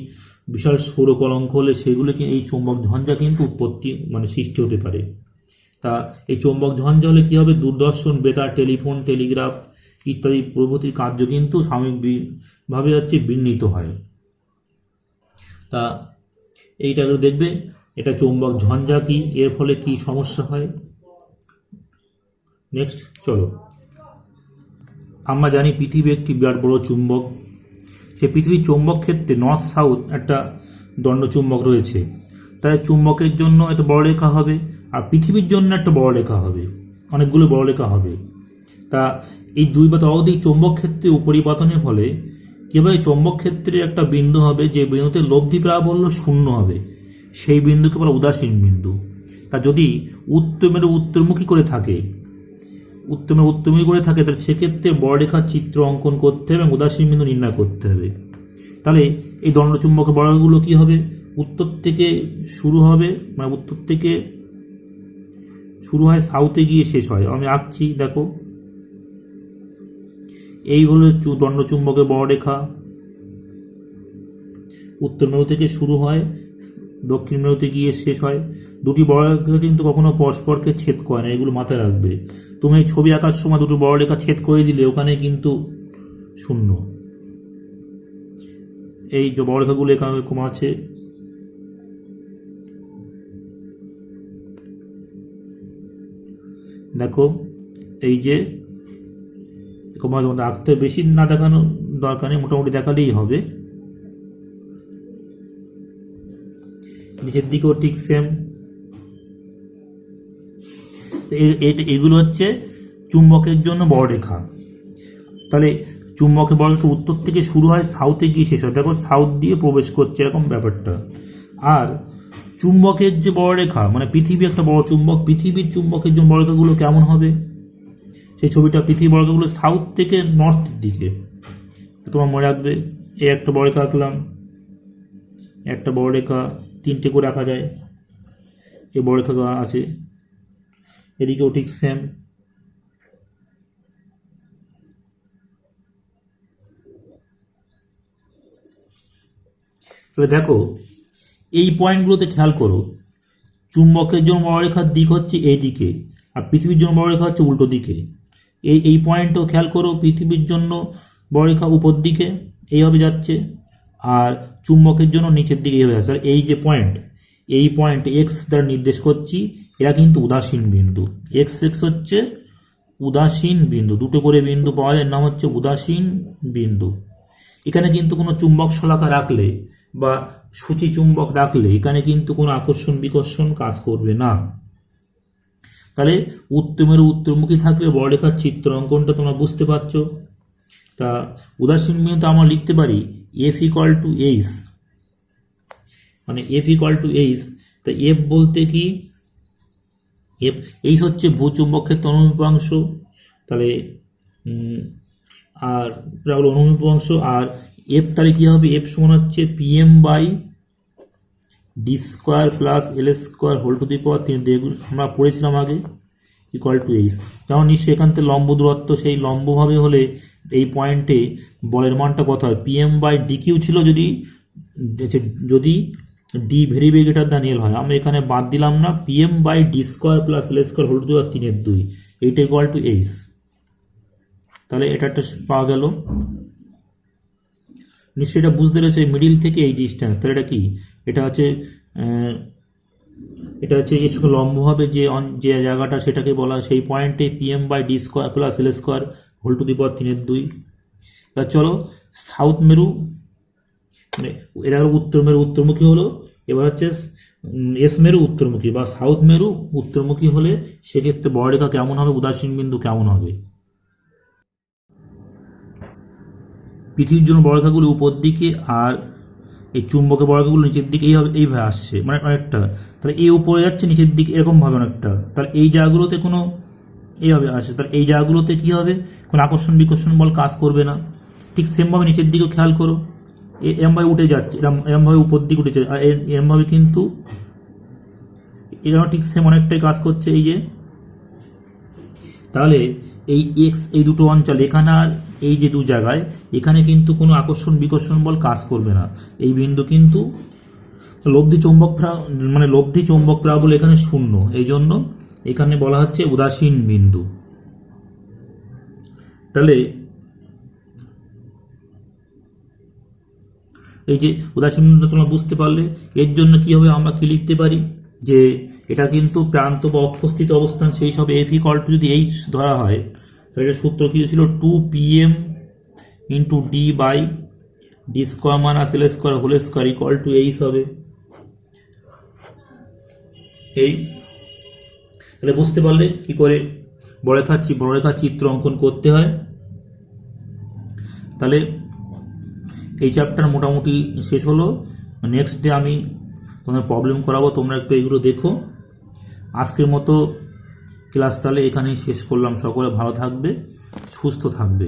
বিশাল সৌরকলঙ্ক হলে সেগুলো এই চৌম্বক ঝঞ্ঝা কিন্তু সৃষ্টি হতে পারে। তা এই চৌম্বক ঝঞ্ঝা হলে কী হবে? দূরদর্শন, বেতার, টেলিফোন, টেলিগ্রাফ ইত্যাদি প্রভৃতি কার্য কিন্তু সাময়িকভাবে বিঘ্নিত হয়। তা এইটা দেখবে, এটা চৌম্বক ঝঞ্ঝা কি, এর ফলে কি সমস্যা হয়। নেক্সট চলো, আমরা জানি পৃথিবী একটি বিরাট বড় চুম্বক। সে পৃথিবীর চৌম্বক ক্ষেত্রে নর্থ সাউথ একটা দণ্ডচুম্বক রয়েছে। তাই চুম্বকের জন্য একটা বড় রেখা হবে, আর পৃথিবীর জন্য একটা বড় রেখা হবে, অনেকগুলো বড় রেখা হবে। তা এই দুই বা ততোধিক চৌম্বক ক্ষেত্রে উপরিপাতনের ফলে কী হবে? চৌম্বক ক্ষেত্রে একটা বিন্দু হবে, যে বিন্দুতে লব্ধি প্রাবল্য শূন্য হবে, সেই বিন্দুকে বলা উদাসীন বিন্দু। তা যদি উত্তরমুখী করে থাকে তাহলে সেক্ষেত্রে বড় রেখার চিত্র অঙ্কন করতে হবে এবং উদাসীন বিন্দু নির্ণয় করতে হবে। তাহলে এই দণ্ডচুম্বকের বড়গুলো কি হবে? উত্তর থেকে শুরু হবে, উত্তর থেকে শুরু হয়, সাউথে গিয়ে শেষ হয়। আমি আঁকছি, দেখো, এই হলো দণ্ডচুম্বকের বড় রেখা। উত্তর মেরু থেকে শুরু হয়, দক্ষিণ মেরুতে গিয়ে শেষ হয়। দুটি বড় রেখা কিন্তু কখনো পরস্পরকে ছেদ করে না, এগুলো মাথায় রাখবে। তুমি ছবি আঁকার সময় দুটো বড় রেখা ছেদ করে দিলে ওখানে কিন্তু শূন্য। এই যে বড় রেখাগুলো এখানে এরকম আছে, দেখো এই যে তোমার আঁকতে বেশি না দেখানো দরকার নেই, মোটামুটি দেখালেই হবে। নিচের দিকেও ঠিক সেম। এগুলো হচ্ছে চুম্বকের জন্য বড়রেখা। তাহলে চুম্বকের বড়রেখা উত্তর থেকে শুরু হয়, সাউথে গিয়ে শেষ হয়। দেখো সাউথ দিয়ে প্রবেশ করছে, এরকম ব্যাপারটা। আর চুম্বকের যে বড়রেখা, মানে পৃথিবী একটা বড় চুম্বক, পৃথিবীর চুম্বকের জন্য বড়রেখাগুলো কেমন হবে সেই ছবিটা, পৃথিবীর বড়রেখাগুলো সাউথ থেকে নর্থের দিকে। তোমার মনে রাখবে, এই একটা বড়রেখা আঁকলাম, একটা বড়রেখা, তিনটে করে আঁকা যায়, এই বড়রেখা আছে, এদিকেও ঠিক সেম। তাহলে দেখো এই পয়েন্টগুলোতে খেয়াল করো, চুম্বকের জন্য বড়রেখার দিক হচ্ছে এই দিকে, আর পৃথিবীর জন্য বড়রেখা হচ্ছে উল্টো দিকে। এই পয়েন্টও খেয়াল করো, পৃথিবীর জন্য বড়রেখা উপর দিকে এইভাবে যাচ্ছে, আর চুম্বকের জন্য নিচের দিকে এইভাবে যাচ্ছে। আর এই যে পয়েন্ট, এই পয়েন্ট এক্স দ্বারা নির্দেশ করছি, এরা কিন্তু উদাসীন বিন্দু। এক্স এক্স হচ্ছে উদাসীন বিন্দু, দুটো করে বিন্দু পাওয়া যায়, এর নাম হচ্ছে উদাসীন বিন্দু। এখানে কিন্তু কোনো চুম্বক শলাকা রাখলে বা সূচি চুম্বক রাখলে এখানে কিন্তু কোনো আকর্ষণ বিকর্ষণ কাজ করবে না। তাহলে উত্তমেরু উত্তরমুখী থাকলে বড়রেখার চিত্র অঙ্কনটা তোমরা বুঝতে পারছো। তা উদাসীন বিন্দু আমরা লিখতে পারি এফ ইকুয়াল টু এইচ, মানে এফ ইকুয়াল টু এইচ। তা এফ বলতে কি, এফ এইচ হচ্ছে ভূচুম্বক ক্ষেত্র অনুভূমিক অংশ, তাহলে আর অনুভূমিক অংশ। আর এফ তাহলে কী হবে, এফ সমান হচ্ছে PM by D square plus L square whole to the power 3, আমরা পড়েছিলাম আগে, ইকুয়াল টু এইচ। যেমন নিশ্চয়ই এখান থেকে লম্ব দূরত্ব, সেই লম্বভাবে হলে এই পয়েন্টে বলের মানটা কত হয়, পিএম বাই ডি কিউ ছিল যদি D very big greater than L হয়। আমরা এখানে বাদ দিলাম না, PM by D square plus L square whole to the power 3/2, এইটা ইকুয়াল টু এইচ। তাহলে এটা একটা পাওয়া গেল। নিশ্চয়ই এটা বুঝতে পেরেছে, মিডিল থেকে এই ডিস্টেন্স। তাহলে এটা কি, এটা হচ্ছে এর সঙ্গে লম্ব হবে যে জায়গাটা, সেটাকে বলা সেই পয়েন্টে PM by D square plus L square whole to the power 3/2। তা চলো সাউথ মেরু, মানে এরা উত্তর মেরু উত্তরমুখী হলো, এবার হচ্ছে এস মেরু উত্তরমুখী বা সাউথ মেরু উত্তরমুখী হলে সেক্ষেত্রে বড়রেখা কেমন হবে, উদাসীন বিন্দু কেমন হবে। পৃথিবীর জন্য বড়রেখাগুলো উপর দিকে আর এই চুম্বকের বড়রেখাগুলো নিচের দিকে এইভাবে আসছে, মানে অনেকটা। তাহলে এই উপরে যাচ্ছে, নিচের দিকে এরকমভাবে অনেকটা। তাহলে এই জায়গাগুলোতে কোনো এইভাবে আসে, তাহলে এই জায়গাগুলোতে কী হবে, কোনো আকর্ষণ বিকর্ষণ বল কাজ করবে না। ঠিক সেমভাবে নিচের দিকেও খেয়াল করো, এরমভাবে উঠে যাচ্ছে, এরমভাবে উপর দিকে উঠেছে, আর এরমভাবে কিন্তু এরকম ঠিক সেম অনেকটাই কাজ করছে এই যে। তাহলে এই এক্স, এই দুটো অঞ্চল এখানে আর এই যে দু জায়গায়, এখানে কিন্তু কোনো আকর্ষণ বিকর্ষণ বল কাজ করবে না। এই বিন্দু কিন্তু লব্ধি চৌম্বক প্রাবল এখানে শূন্য, এই জন্য এখানে বলা হচ্ছে উদাসীন বিন্দু। তাহলে এই যে উদাসীন বিন্দু তোমরা বুঝতে পারলে, এর জন্য কি হবে, আমরা কি লিখতে পারি, যে এটা কিন্তু প্রান্ত বা অক্ষস্থিত অবস্থান, সেই সব এফ ইকুয়াল টু যদি এইচ ধরা হয়, তাহলে এটা সূত্র কী ছিল, 2pm into D by D square minus L square whole square equal to H হবে। এই তাহলে বুঝতে পারলে কি করে বড়রেখার চিত্র অঙ্কন করতে হয়। তাহলে এই চ্যাপ্টার মোটামুটি শেষ হলো। নেক্সট ডে আমি তোমাদের প্রবলেম করাবো, তোমরা একটু এগুলো দেখো। আজকের মতো ক্লাস তাহলে এখানেই শেষ করলাম। সকলে ভালো থাকবে, সুস্থ থাকবে।